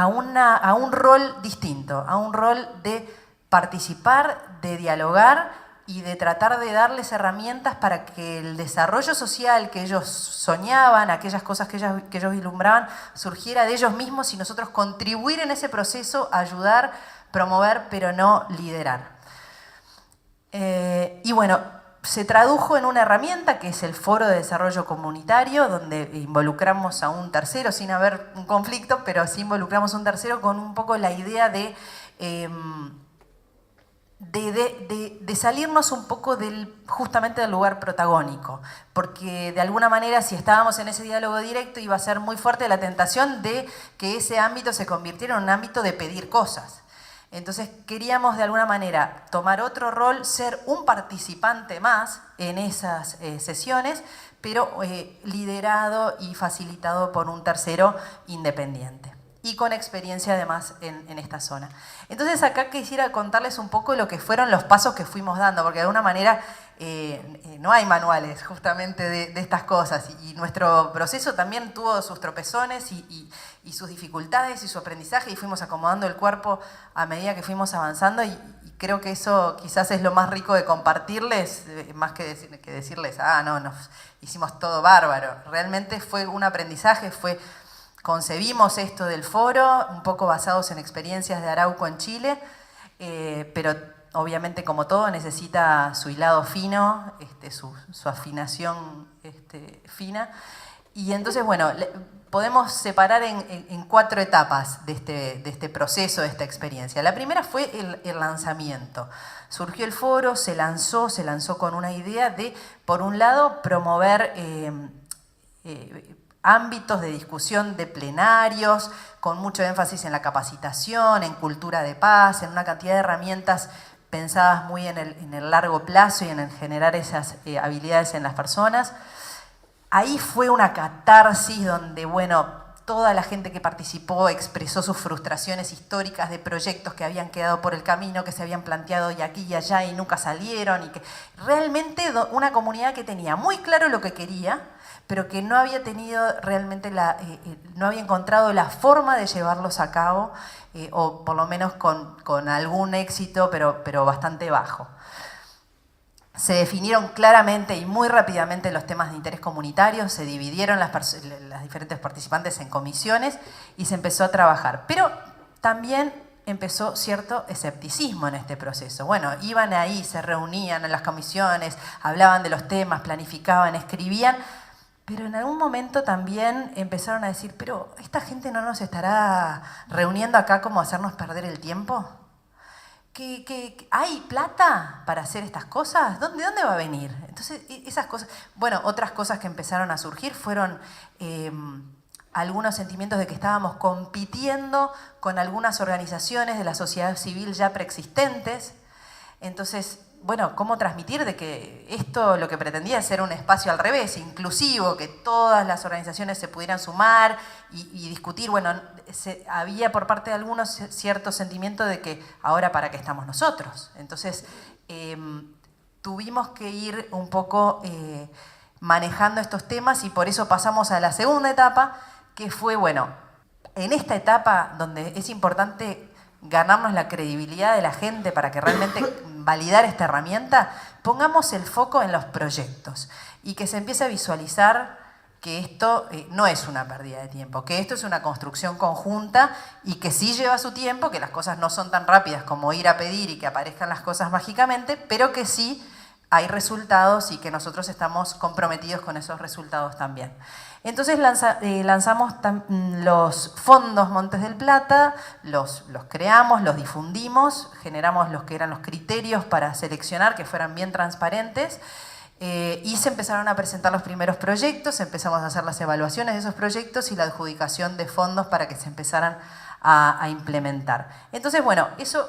un rol distinto, a un rol de participar, de dialogar y de tratar de darles herramientas para que el desarrollo social que ellos soñaban, aquellas cosas que ellos vislumbraban, surgiera de ellos mismos y nosotros contribuir en ese proceso, ayudar, promover, pero no liderar. Y bueno, se tradujo en una herramienta que es el Foro de Desarrollo Comunitario, donde involucramos a un tercero, sin haber un conflicto, pero sí involucramos a un tercero con un poco la idea de salirnos un poco justamente del lugar protagónico, porque de alguna manera si estábamos en ese diálogo directo iba a ser muy fuerte la tentación de que ese ámbito se convirtiera en un ámbito de pedir cosas. Entonces queríamos de alguna manera tomar otro rol, ser un participante más en esas sesiones, pero liderado y facilitado por un tercero independiente y con experiencia además en esta zona. Entonces acá quisiera contarles un poco lo que fueron los pasos que fuimos dando, porque de alguna manera no hay manuales justamente de estas cosas y nuestro proceso también tuvo sus tropezones y sus dificultades y su aprendizaje y fuimos acomodando el cuerpo a medida que fuimos avanzando y creo que eso quizás es lo más rico de compartirles, más que decirles, no, nos hicimos todo bárbaro. Realmente fue un aprendizaje, concebimos esto del foro, un poco basados en experiencias de Arauco en Chile, pero obviamente como todo necesita su hilado fino, su afinación fina. Y entonces, bueno, podemos separar en 4 etapas de este proceso, de esta experiencia. La primera fue el lanzamiento. Surgió el foro, se lanzó con una idea de, por un lado, promover ámbitos de discusión de plenarios, con mucho énfasis en la capacitación, en cultura de paz, en una cantidad de herramientas pensadas muy en el largo plazo y en el generar esas habilidades en las personas. Ahí fue una catarsis donde, bueno, toda la gente que participó expresó sus frustraciones históricas de proyectos que habían quedado por el camino, que se habían planteado y aquí y allá y nunca salieron, y que realmente una comunidad que tenía muy claro lo que quería, pero que no había tenido realmente no había encontrado la forma de llevarlos a cabo, o por lo menos con algún éxito, pero bastante bajo. se definieron claramente y muy rápidamente los temas de interés comunitario, se dividieron las diferentes participantes en comisiones y se empezó a trabajar. Pero también empezó cierto escepticismo en este proceso. Bueno, iban ahí, se reunían en las comisiones, hablaban de los temas, planificaban, escribían, pero en algún momento también empezaron a decir, pero ¿esta gente no nos estará reuniendo acá como hacernos perder el tiempo? ¿Que hay plata para hacer estas cosas? ¿De dónde va a venir? Entonces, esas cosas... Bueno, otras cosas que empezaron a surgir fueron algunos sentimientos de que estábamos compitiendo con algunas organizaciones de la sociedad civil ya preexistentes. Entonces, bueno, ¿cómo transmitir de que esto lo que pretendía es ser un espacio al revés, inclusivo, que todas las organizaciones se pudieran sumar y discutir? Bueno, había por parte de algunos cierto sentimiento de que ahora para qué estamos nosotros. Entonces, tuvimos que ir un poco manejando estos temas y por eso pasamos a la segunda etapa, que fue, bueno, en esta etapa donde es importante ganarnos la credibilidad de la gente para que realmente validar esta herramienta, pongamos el foco en los proyectos y que se empiece a visualizar que esto no es una pérdida de tiempo, que esto es una construcción conjunta y que sí lleva su tiempo, que las cosas no son tan rápidas como ir a pedir y que aparezcan las cosas mágicamente, pero que sí hay resultados y que nosotros estamos comprometidos con esos resultados también. Entonces lanzamos los fondos Montes del Plata, los creamos, los difundimos, generamos los que eran los criterios para seleccionar, que fueran bien transparentes, y se empezaron a presentar los primeros proyectos, empezamos a hacer las evaluaciones de esos proyectos y la adjudicación de fondos para que se empezaran a implementar. Entonces, bueno, eso...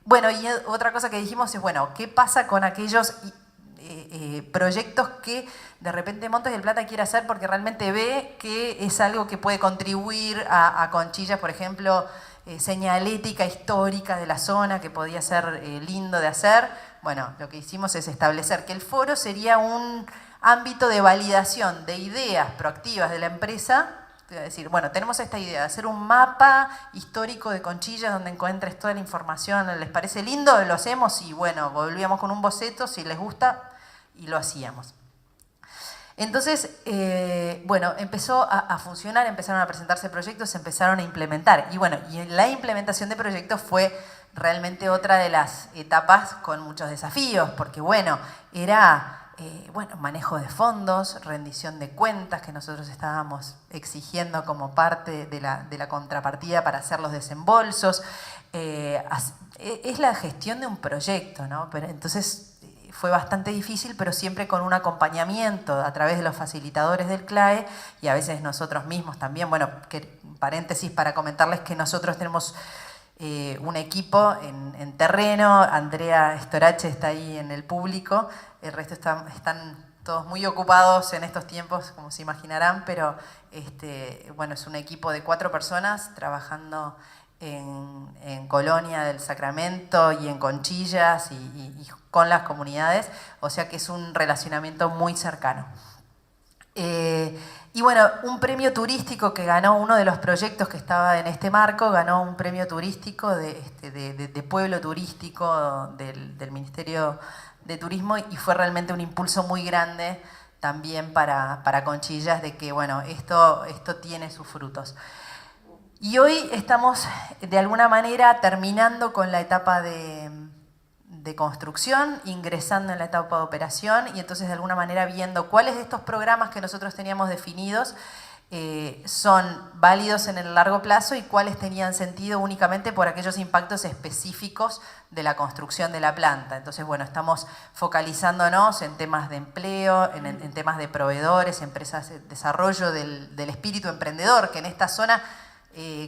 Bueno, y otra cosa que dijimos es, bueno, ¿qué pasa con aquellos proyectos que de repente Montes del Plata quiere hacer porque realmente ve que es algo que puede contribuir a Conchillas, por ejemplo, señalética histórica de la zona que podía ser lindo de hacer? Bueno, lo que hicimos es establecer que el foro sería un ámbito de validación de ideas proactivas de la empresa. Es decir, bueno, tenemos esta idea de hacer un mapa histórico de Conchillas donde encuentres toda la información, ¿les parece lindo? Lo hacemos y bueno, volvíamos con un boceto, si les gusta, y lo hacíamos. Entonces, bueno, empezó a funcionar, empezaron a presentarse proyectos, se empezaron a implementar. Y bueno, y la implementación de proyectos fue realmente otra de las etapas con muchos desafíos, porque bueno, era... bueno, manejo de fondos, rendición de cuentas que nosotros estábamos exigiendo como parte de la contrapartida para hacer los desembolsos. Es la gestión de un proyecto, ¿no? Pero entonces fue bastante difícil, pero siempre con un acompañamiento a través de los facilitadores del CLAE y a veces nosotros mismos también. Bueno, paréntesis para comentarles que nosotros tenemos... un equipo en terreno, Andrea Storache está ahí en el público, el resto están todos muy ocupados en estos tiempos, como se imaginarán, pero bueno, es un equipo de 4 personas trabajando en Colonia del Sacramento y en Conchillas y con las comunidades, o sea que es un relacionamiento muy cercano. Y bueno, un premio turístico que ganó uno de los proyectos que estaba en este marco, ganó un premio turístico de pueblo turístico del Ministerio de Turismo y fue realmente un impulso muy grande también para Conchillas de que, bueno, esto tiene sus frutos. Y hoy estamos de alguna manera terminando con la etapa de construcción, ingresando en la etapa de operación y entonces de alguna manera viendo cuáles de estos programas que nosotros teníamos definidos son válidos en el largo plazo y cuáles tenían sentido únicamente por aquellos impactos específicos de la construcción de la planta. Entonces, bueno, estamos focalizándonos en temas de empleo, en temas de proveedores, empresas de desarrollo del espíritu emprendedor, que en esta zona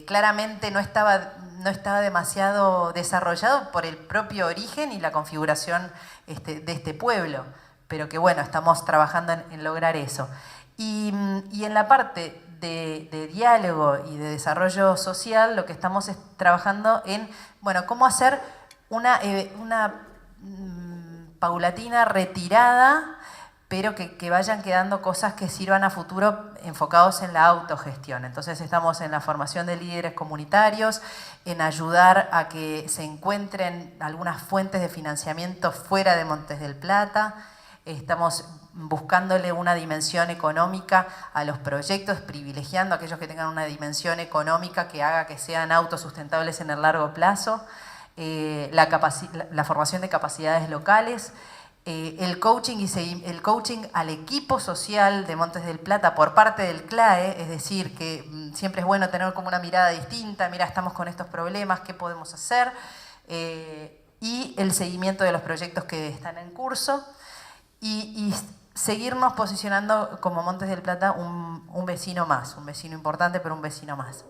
claramente no estaba demasiado desarrollado por el propio origen y la configuración de este pueblo, pero que bueno, estamos trabajando en lograr eso. Y en la parte de diálogo y de desarrollo social, lo que estamos es trabajando en, bueno, cómo hacer una paulatina retirada, pero que vayan quedando cosas que sirvan a futuro enfocados en la autogestión. Entonces estamos en la formación de líderes comunitarios, en ayudar a que se encuentren algunas fuentes de financiamiento fuera de Montes del Plata. Estamos buscándole una dimensión económica a los proyectos, privilegiando a aquellos que tengan una dimensión económica que haga que sean autosustentables en el largo plazo. La formación de capacidades locales, el coaching al equipo social de Montes del Plata por parte del CLAE, es decir, que siempre es bueno tener como una mirada distinta, mira, estamos con estos problemas, ¿qué podemos hacer? Y el seguimiento de los proyectos que están en curso y seguirnos posicionando como Montes del Plata un vecino más, un vecino importante, pero un vecino más.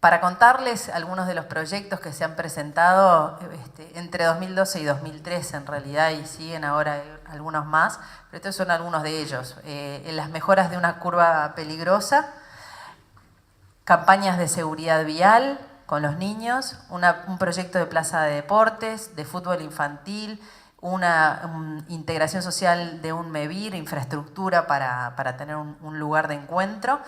Para contarles algunos de los proyectos que se han presentado entre 2012 y 2013 en realidad, y siguen ahora algunos más, pero estos son algunos de ellos. En las mejoras de una curva peligrosa, campañas de seguridad vial con los niños, un proyecto de plaza de deportes, de fútbol infantil, una integración social de un MEVIR, infraestructura para tener un lugar de encuentro,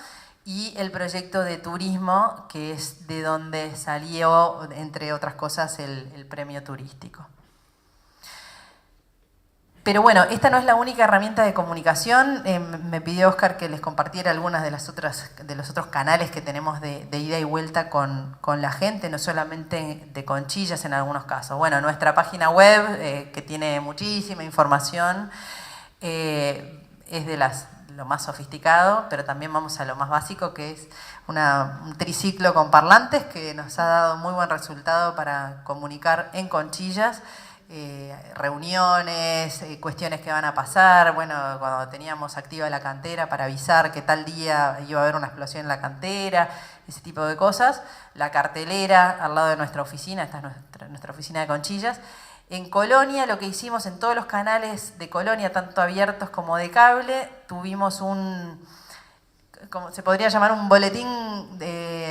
y el proyecto de turismo, que es de donde salió, entre otras cosas, el premio turístico. Pero bueno, esta no es la única herramienta de comunicación. Me pidió Oscar que les compartiera algunas de los otros canales que tenemos de ida y vuelta con la gente, no solamente de Conchillas en algunos casos. Bueno, nuestra página web, que tiene muchísima información, es de lo más sofisticado, pero también vamos a lo más básico, que es un triciclo con parlantes que nos ha dado muy buen resultado para comunicar en Conchillas, reuniones, cuestiones que van a pasar. Bueno, cuando teníamos activa la cantera para avisar que tal día iba a haber una explosión en la cantera, ese tipo de cosas. La cartelera al lado de nuestra oficina, esta es nuestra oficina de Conchillas. En Colonia, lo que hicimos en todos los canales de Colonia, tanto abiertos como de cable, tuvimos como se podría llamar, un boletín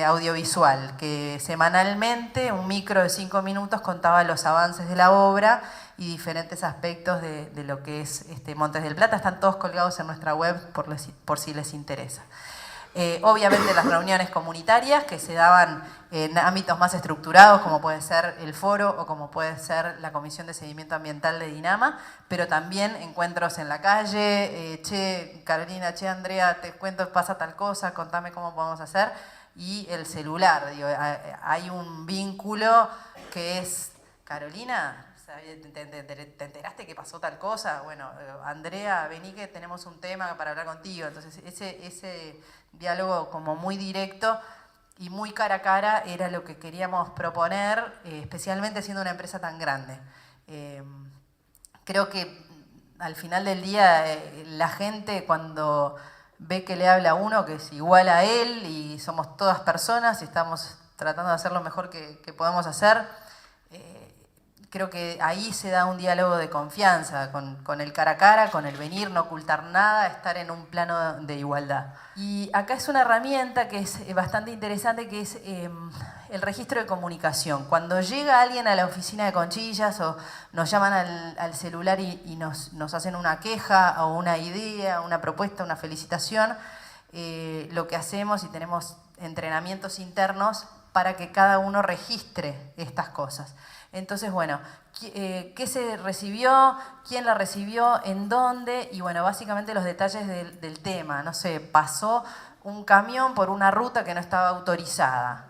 audiovisual, que semanalmente, un micro de 5 minutos, contaba los avances de la obra y diferentes aspectos de lo que es Montes del Plata. Están todos colgados en nuestra web por si les interesa. Obviamente las reuniones comunitarias que se daban en ámbitos más estructurados, como puede ser el foro o como puede ser la Comisión de Seguimiento Ambiental de Dinama, pero también encuentros en la calle, che, Carolina, che, Andrea, te cuento, pasa tal cosa, contame cómo podemos hacer, y el celular. Digo, hay un vínculo que es, Carolina, ¿te enteraste que pasó tal cosa? Bueno, Andrea, vení que tenemos un tema para hablar contigo. Entonces ese diálogo como muy directo y muy cara a cara era lo que queríamos proponer, especialmente siendo una empresa tan grande. Creo que al final del día la gente, cuando ve que le habla a uno que es igual a él y somos todas personas y estamos tratando de hacer lo mejor que podemos hacer, creo que ahí se da un diálogo de confianza, con el cara a cara, con el venir, no ocultar nada, estar en un plano de igualdad. Y acá es una herramienta que es bastante interesante, que es el registro de comunicación. Cuando llega alguien a la oficina de Conchillas o nos llaman al celular y nos hacen una queja o una idea, una propuesta, una felicitación, lo que hacemos, y tenemos entrenamientos internos para que cada uno registre estas cosas. Entonces, bueno, ¿qué se recibió? ¿Quién la recibió? ¿En dónde? Y bueno, básicamente los detalles del tema. No sé, pasó un camión por una ruta que no estaba autorizada.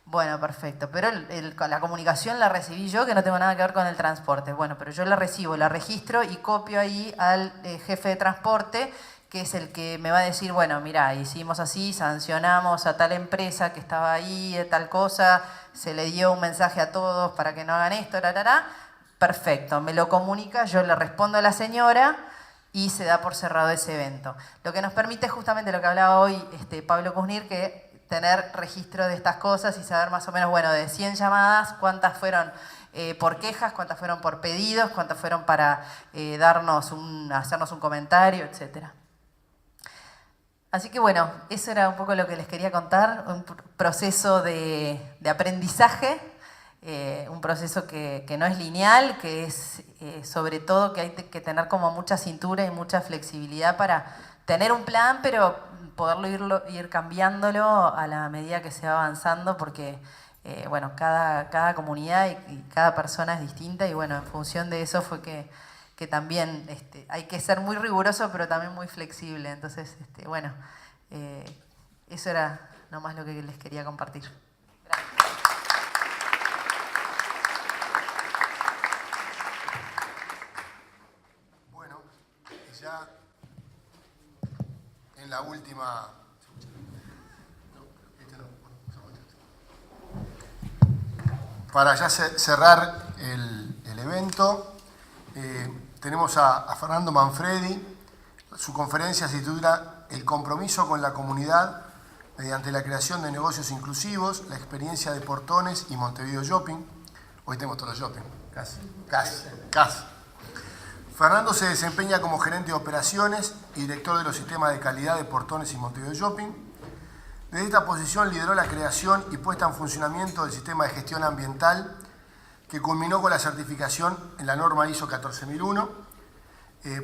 Bueno, perfecto, pero la comunicación la recibí yo, que no tengo nada que ver con el transporte. Bueno, pero yo la recibo, la registro y copio ahí al jefe de transporte, que es el que me va a decir, bueno, mira, hicimos así, sancionamos a tal empresa que estaba ahí, de tal cosa, se le dio un mensaje a todos para que no hagan esto, perfecto, me lo comunica, yo le respondo a la señora y se da por cerrado ese evento. Lo que nos permite justamente lo que hablaba hoy Pablo Kuznir, que tener registro de estas cosas y saber más o menos, bueno, de 100 llamadas, cuántas fueron por quejas, cuántas fueron por pedidos, cuántas fueron para hacernos un comentario, etcétera. Así que bueno, eso era un poco lo que les quería contar, un proceso de aprendizaje un proceso que no es lineal, que es sobre todo que hay que tener como mucha cintura y mucha flexibilidad para tener un plan, pero poderlo ir cambiándolo a la medida que se va avanzando, porque bueno, cada comunidad y cada persona es distinta, y bueno, en función de eso fue que también hay que ser muy riguroso, pero también muy flexible. Entonces, bueno, eso era nomás lo que les quería compartir. Gracias. Bueno, ya en la última... Para ya cerrar el evento, tenemos a Fernando Manfredi. Su conferencia se titula El compromiso con la comunidad mediante la creación de negocios inclusivos, la experiencia de Portones y Montevideo Shopping. Hoy tenemos todo el shopping. Casi. Fernando se desempeña como gerente de operaciones y director de los sistemas de calidad de Portones y Montevideo Shopping. Desde esta posición lideró la creación y puesta en funcionamiento del sistema de gestión ambiental, que culminó con la certificación en la norma ISO 14001.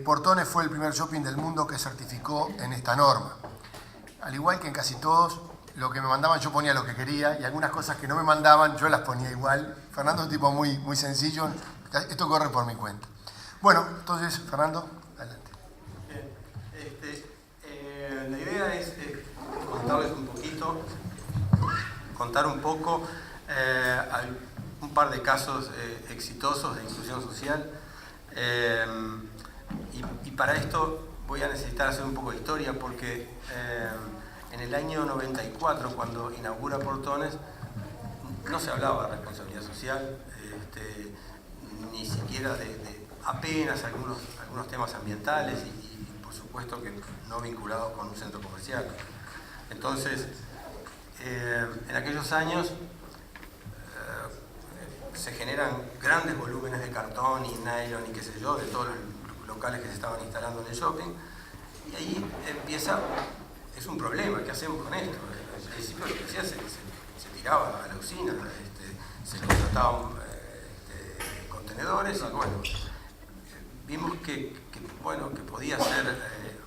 Portones fue el primer shopping del mundo que certificó en esta norma. Al igual que en casi todos, lo que me mandaban yo ponía lo que quería, y algunas cosas que no me mandaban yo las ponía igual. Fernando es un tipo muy sencillo, esto corre por mi cuenta. Bueno, entonces, Fernando, adelante. Bien, la idea es contarles un poquito, contar un poco un par de casos exitosos de inclusión social, y para esto voy a necesitar hacer un poco de historia, porque en el año 94, cuando inaugura Portones, no se hablaba de responsabilidad social, ni siquiera de apenas algunos temas ambientales y por supuesto que no vinculados con un centro comercial. Entonces, en aquellos años se generan grandes volúmenes de cartón y nylon y qué sé yo, de todos los locales que se estaban instalando en el shopping, y ahí empieza, es un problema, ¿qué hacemos con esto? Al principio lo que hacía se tiraba a la usina, se contrataban contenedores, y bueno, vimos que podía ser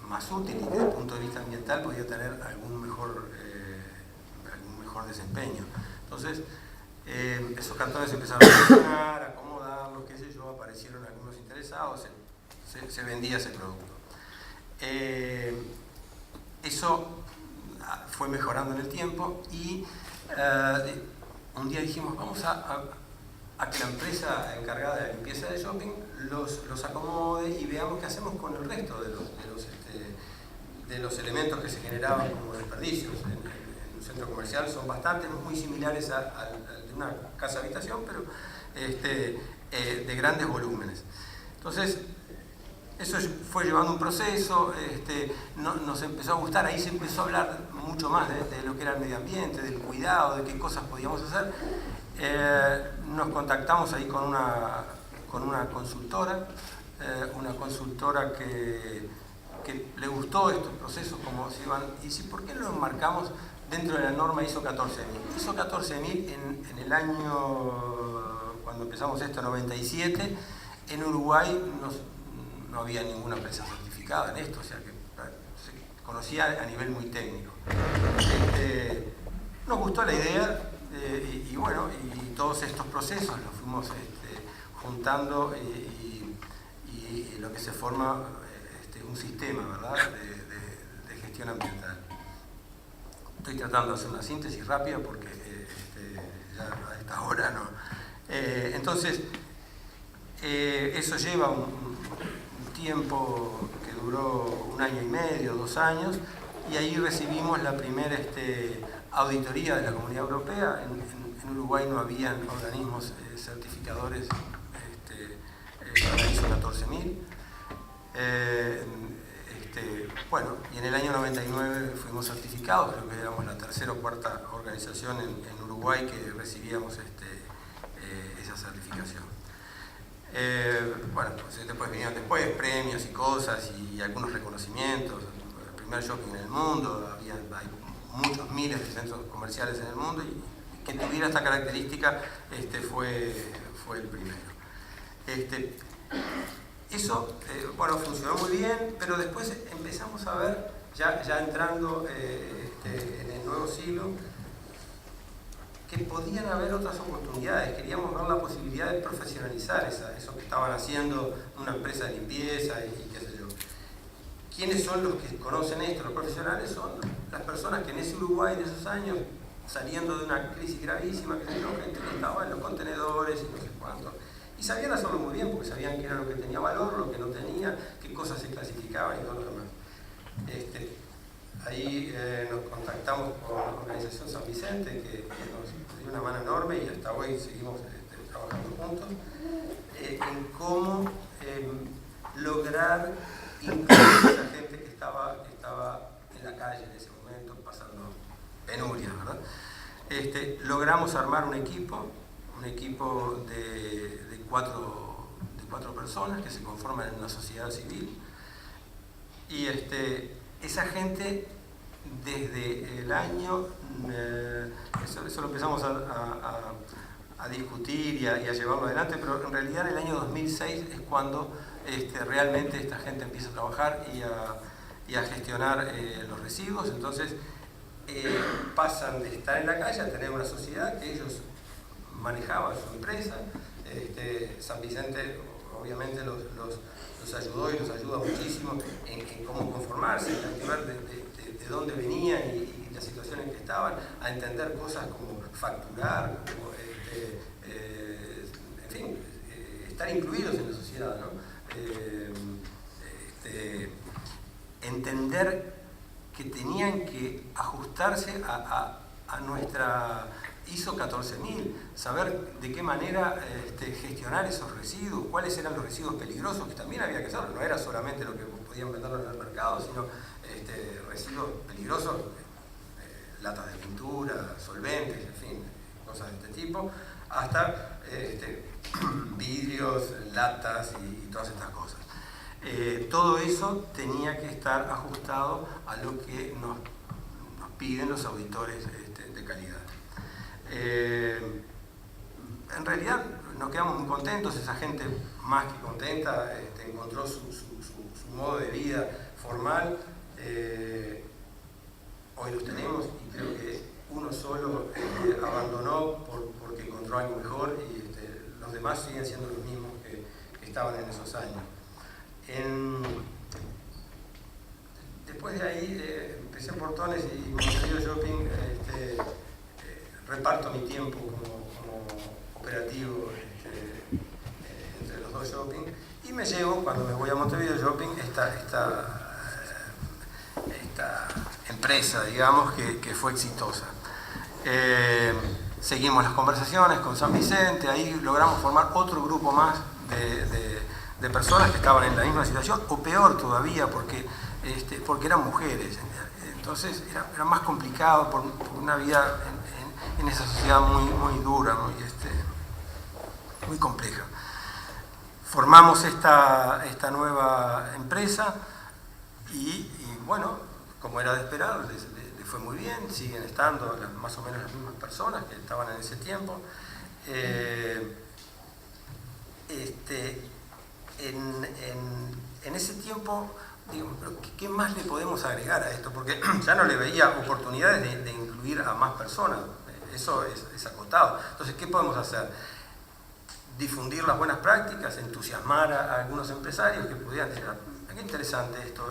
más útil, y desde el punto de vista ambiental podía tener algún mejor desempeño. Entonces, esos cartones empezaron a funcionar, a acomodarlos, qué sé yo, aparecieron algunos interesados, se vendía ese producto. Eso fue mejorando en el tiempo, y un día dijimos, vamos a que la empresa encargada de la limpieza de shopping los acomode y veamos qué hacemos con el resto de los elementos que se generaban como desperdicios. En un centro comercial son bastantes, muy similares al de una casa habitación, pero de grandes volúmenes. Entonces, eso fue llevando un proceso, nos empezó a gustar, ahí se empezó a hablar mucho más de lo que era el medio ambiente, del cuidado, de qué cosas podíamos hacer. Nos contactamos ahí con una consultora, que le gustó estos procesos, como se iban, y dice, ¿por qué no lo enmarcamos dentro de la norma ISO 14000? ISO 14000 en el año, cuando empezamos esto, 97, en Uruguay no había ninguna empresa certificada en esto, o sea que se conocía a nivel muy técnico. Nos gustó la idea, y bueno, y todos estos procesos los fuimos juntando, y lo que se forma un sistema, ¿verdad?, de gestión ambiental. Estoy tratando de hacer una síntesis rápida porque ya a esta hora no. Entonces, eso lleva un tiempo que duró 1 año y medio, 2 años, y ahí recibimos la primera auditoría de la Comunidad Europea. En Uruguay no habían organismos certificadores para ISO 14000. Bueno, y en el año 99 fuimos certificados, creo que éramos la 3ª o 4ª organización en Uruguay que recibíamos esa certificación. Bueno, pues después vinieron premios y cosas y algunos reconocimientos. El primer shopping en el mundo, hay muchos miles de centros comerciales en el mundo, y que tuviera esta característica fue el primero. Eso, bueno, funcionó muy bien, pero después empezamos a ver, ya entrando en el nuevo siglo, que podían haber otras oportunidades. Queríamos ver la posibilidad de profesionalizar eso que estaban haciendo una empresa de limpieza y qué sé yo. ¿Quiénes son los que conocen esto? Los profesionales son las personas que en ese Uruguay de esos años, saliendo de una crisis gravísima, que gente que estaba en los contenedores y no sé cuánto. Y sabían hacerlo muy bien, porque sabían qué era lo que tenía valor, lo que no tenía, qué cosas se clasificaban y todo lo demás. Ahí nos contactamos con la organización San Vicente, que nos dio una mano enorme y hasta hoy seguimos trabajando juntos, en cómo lograr incluir a esa gente que estaba en la calle en ese momento, pasando penuria, ¿verdad? Logramos armar un equipo de cuatro personas que se conforman en una sociedad civil, y esa gente desde el año, eso lo empezamos a discutir y a llevarlo adelante, pero en realidad en el año 2006 es cuando realmente esta gente empieza a trabajar y a gestionar los residuos. Entonces pasan de estar en la calle a tener una sociedad que ellos manejaban su empresa. San Vicente obviamente los ayudó y los ayuda muchísimo en cómo conformarse, en ver de dónde venían y la situación en que estaban, a entender cosas como facturar, como, en fin, estar incluidos en la sociedad, ¿no? Entender que tenían que ajustarse a nuestra ISO 14000, saber de qué manera gestionar esos residuos, cuáles eran los residuos peligrosos, que también había que hacerlo, no era solamente lo que podían venderlo en el mercado, sino residuos peligrosos, latas de pintura, solventes, en fin, cosas de este tipo, hasta vidrios, latas y todas estas cosas. Todo eso tenía que estar ajustado a lo que nos piden los auditores de calidad. En realidad nos quedamos muy contentos, esa gente más que contenta, encontró su modo de vida formal. Hoy los tenemos y creo que uno solo abandonó porque encontró algo mejor, y los demás siguen siendo los mismos que estaban en esos años. Después de ahí empecé en Portones y Montevideo Shopping, reparto mi tiempo como operativo entre los dos shopping, y me llevo, cuando me voy a Montevideo Shopping, esta empresa, digamos, que fue exitosa. Seguimos las conversaciones con San Vicente, ahí logramos formar otro grupo más de personas que estaban en la misma situación, o peor todavía, porque eran mujeres. Entonces era más complicado por una vida en esa sociedad muy dura, muy compleja. Formamos esta nueva empresa y bueno, como era de esperar, les fue muy bien, siguen estando más o menos las mismas personas que estaban en ese tiempo. En ese tiempo, digo, pero ¿qué más le podemos agregar a esto? Porque ya no le veía oportunidades de incluir a más personas, eso es acotado. Entonces, ¿qué podemos hacer? Difundir las buenas prácticas, entusiasmar a algunos empresarios que pudieran decir, qué interesante esto.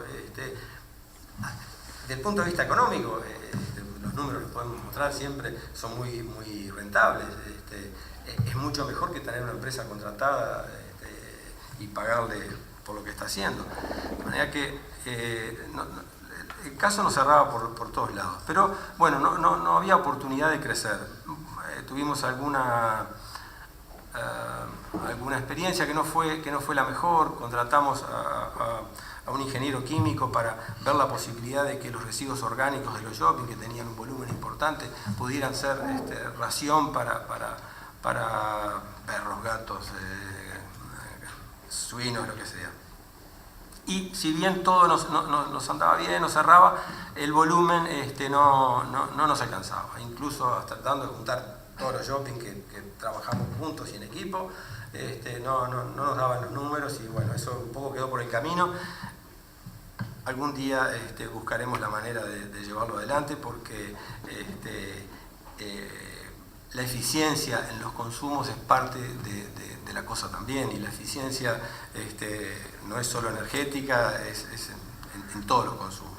Desde el punto de vista económico, los números que podemos mostrar siempre son muy rentables. Es mucho mejor que tener una empresa contratada y pagarle por lo que está haciendo. De manera que el caso nos cerraba por todos lados. Pero bueno, no había oportunidad de crecer. Tuvimos alguna experiencia que no fue la mejor. Contratamos a un ingeniero químico para ver la posibilidad de que los residuos orgánicos de los shopping, que tenían un volumen importante, pudieran ser ración para perros, gatos, suinos, lo que sea. Y si bien todo nos andaba bien, nos cerraba, el volumen no nos alcanzaba. Incluso tratando de juntar todos los shopping que trabajamos juntos y en equipo, no nos daban los números y bueno, eso un poco quedó por el camino. Algún día buscaremos la manera de llevarlo adelante porque la eficiencia en los consumos es parte de la cosa también, y la eficiencia no es solo energética, es en todos los consumos.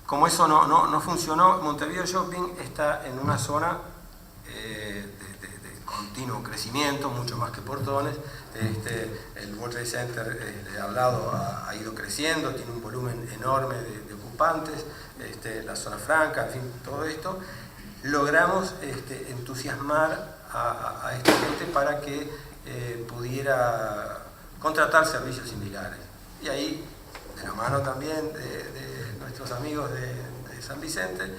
Como eso no funcionó, Montevideo Shopping está en una zona de continuo crecimiento, mucho más que Portones. El World Trade Center, he hablado, ha ido creciendo, tiene un volumen enorme de ocupantes, la zona franca, en fin, todo esto. Logramos entusiasmar a esta gente para que pudiera contratar servicios similares. Y ahí, de la mano también de nuestros amigos de San Vicente,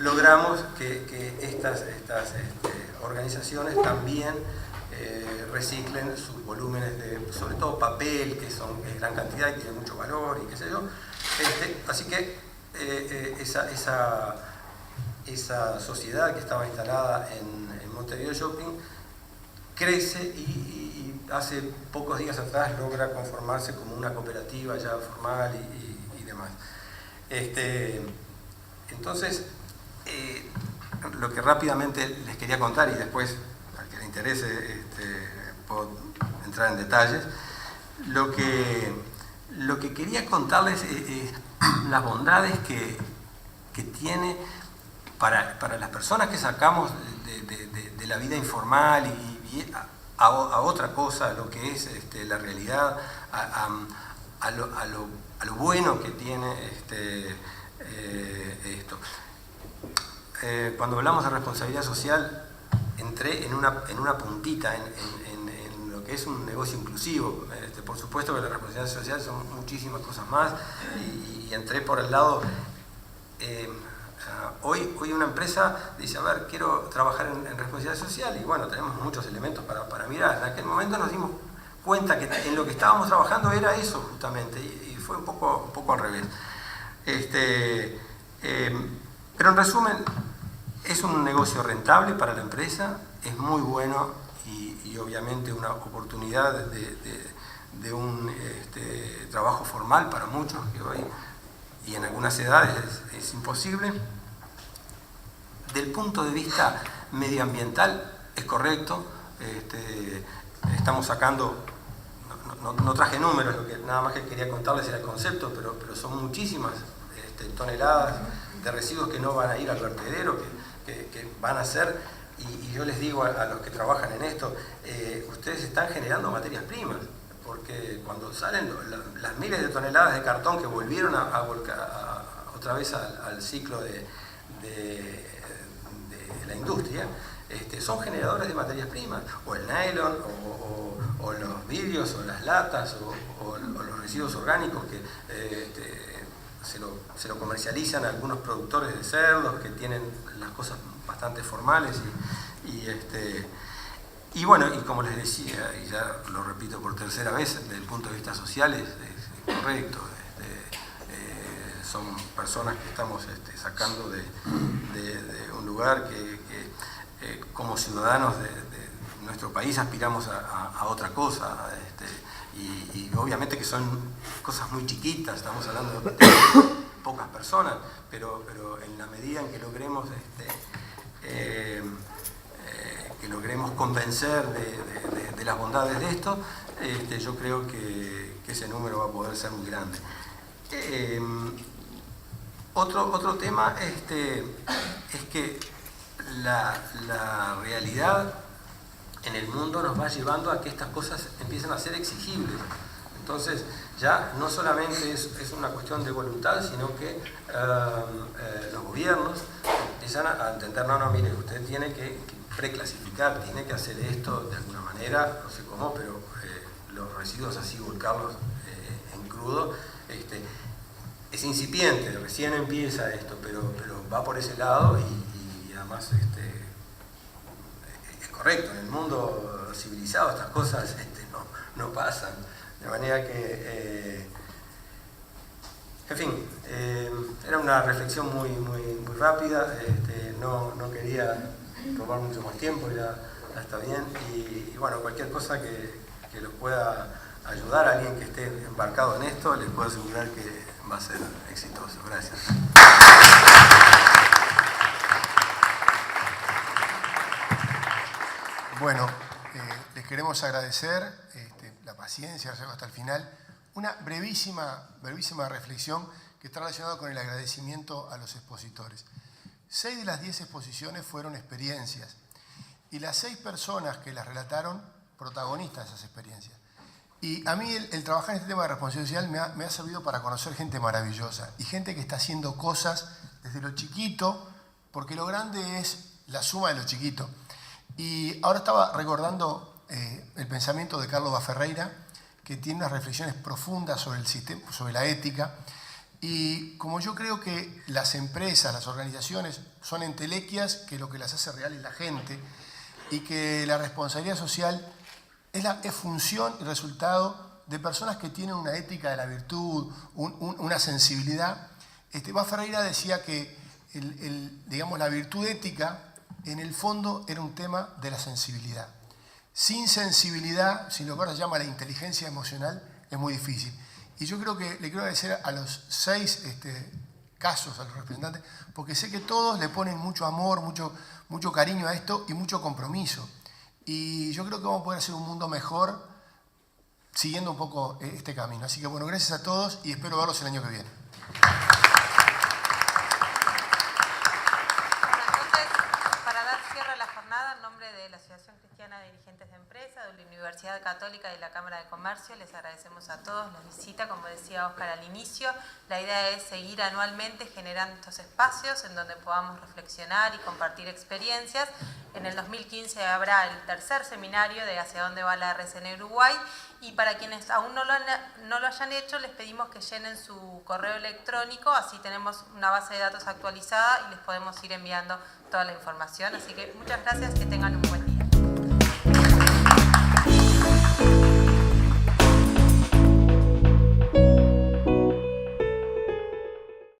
logramos que estas organizaciones también reciclen sus volúmenes de, sobre todo papel, que son gran cantidad y tiene mucho valor y qué sé yo. Así que esa sociedad que estaba instalada en Montevideo Shopping crece y hace pocos días atrás logra conformarse como una cooperativa ya formal y demás. Entonces, lo que rápidamente les quería contar, y después, al que le interese, puedo entrar en detalles, lo que quería contarles es las bondades que tiene para las personas que sacamos de la vida informal y a otra cosa, a lo que es la realidad, a lo bueno que tiene esto. Cuando hablamos de responsabilidad social, entré en una puntita en lo que es un negocio inclusivo. Por supuesto que la responsabilidad social son muchísimas cosas más, y entré por el lado... Hoy una empresa dice, a ver, quiero trabajar en responsabilidad social, y bueno, tenemos muchos elementos para mirar. En aquel momento nos dimos cuenta que en lo que estábamos trabajando era eso justamente, y fue un poco al revés. Pero en resumen, es un negocio rentable para la empresa, es muy bueno y obviamente una oportunidad de un trabajo formal para muchos, que hoy y en algunas edades es imposible. Del punto de vista medioambiental es correcto. Estamos sacando, no traje números, lo que nada más que quería contarles era el concepto, pero son muchísimas toneladas de residuos que no van a ir al vertedero, que van a ser, y yo les digo a los que trabajan en esto, ustedes están generando materias primas, porque cuando salen las miles de toneladas de cartón que volvieron a volcar otra vez al ciclo de la industria, son generadores de materias primas, o el nylon, o los vidrios, o las latas, o los residuos orgánicos que se lo comercializan a algunos productores de cerdos que tienen las cosas bastante formales y bueno, y como les decía, y ya lo repito por tercera vez, desde el punto de vista social es correcto. Son personas que estamos sacando de un lugar que como ciudadanos de nuestro país aspiramos a otra cosa, y obviamente que son cosas muy chiquitas, estamos hablando de pocas personas, pero en la medida en que logremos convencer de las bondades de esto, yo creo que ese número va a poder ser muy grande. Otro tema es que la realidad en el mundo nos va llevando a que estas cosas empiecen a ser exigibles. Entonces ya no solamente es una cuestión de voluntad, sino que los gobiernos empiezan a entender, no, mire, usted tiene que preclasificar, tiene que hacer esto de alguna manera, no sé cómo, pero los residuos así volcarlos en crudo, es incipiente, recién empieza esto, pero va por ese lado y además es correcto, en el mundo civilizado estas cosas no pasan, de manera que, en fin, era una reflexión muy rápida, no quería robar mucho más tiempo, ya está bien. Y bueno, cualquier cosa que los pueda ayudar a alguien que esté embarcado en esto, les puedo asegurar que va a ser exitoso. Gracias. Bueno, les queremos agradecer la paciencia, hasta el final. Una brevísima reflexión que está relacionada con el agradecimiento a los expositores. 6 de las 10 exposiciones fueron experiencias y las 6 personas que las relataron, protagonistas de esas experiencias. Y a mí el trabajar en este tema de responsabilidad social me ha servido para conocer gente maravillosa y gente que está haciendo cosas desde lo chiquito, porque lo grande es la suma de lo chiquito. Y ahora estaba recordando el pensamiento de Carlos Baferreira, que tiene unas reflexiones profundas sobre el sistema, sobre la ética. Y como yo creo que las empresas, las organizaciones son entelequias, que lo que las hace real es la gente, y que la responsabilidad social es función y resultado de personas que tienen una ética de la virtud, una sensibilidad. Baferreira decía que digamos, la virtud ética en el fondo era un tema de la sensibilidad. Sin sensibilidad, sin lo que ahora se llama la inteligencia emocional, es muy difícil. Y yo creo que le quiero agradecer a los 6 casos, a los representantes, porque sé que todos le ponen mucho amor, mucho cariño a esto y mucho compromiso. Y yo creo que vamos a poder hacer un mundo mejor siguiendo un poco este camino. Así que bueno, gracias a todos y espero verlos el año que viene. En nombre de la Asociación Cristiana de Dirigentes de Empresas, de la Universidad Católica y la Cámara de Comercio, les agradecemos a todos la visita, como decía Óscar al inicio. La idea es seguir anualmente generando estos espacios en donde podamos reflexionar y compartir experiencias. En el 2015 habrá el tercer seminario de Hacia dónde va la RCN Uruguay, y para quienes aún no lo hayan hecho, les pedimos que llenen su correo electrónico, así tenemos una base de datos actualizada y les podemos ir enviando toda la información. Así que muchas gracias, que tengan un buen día.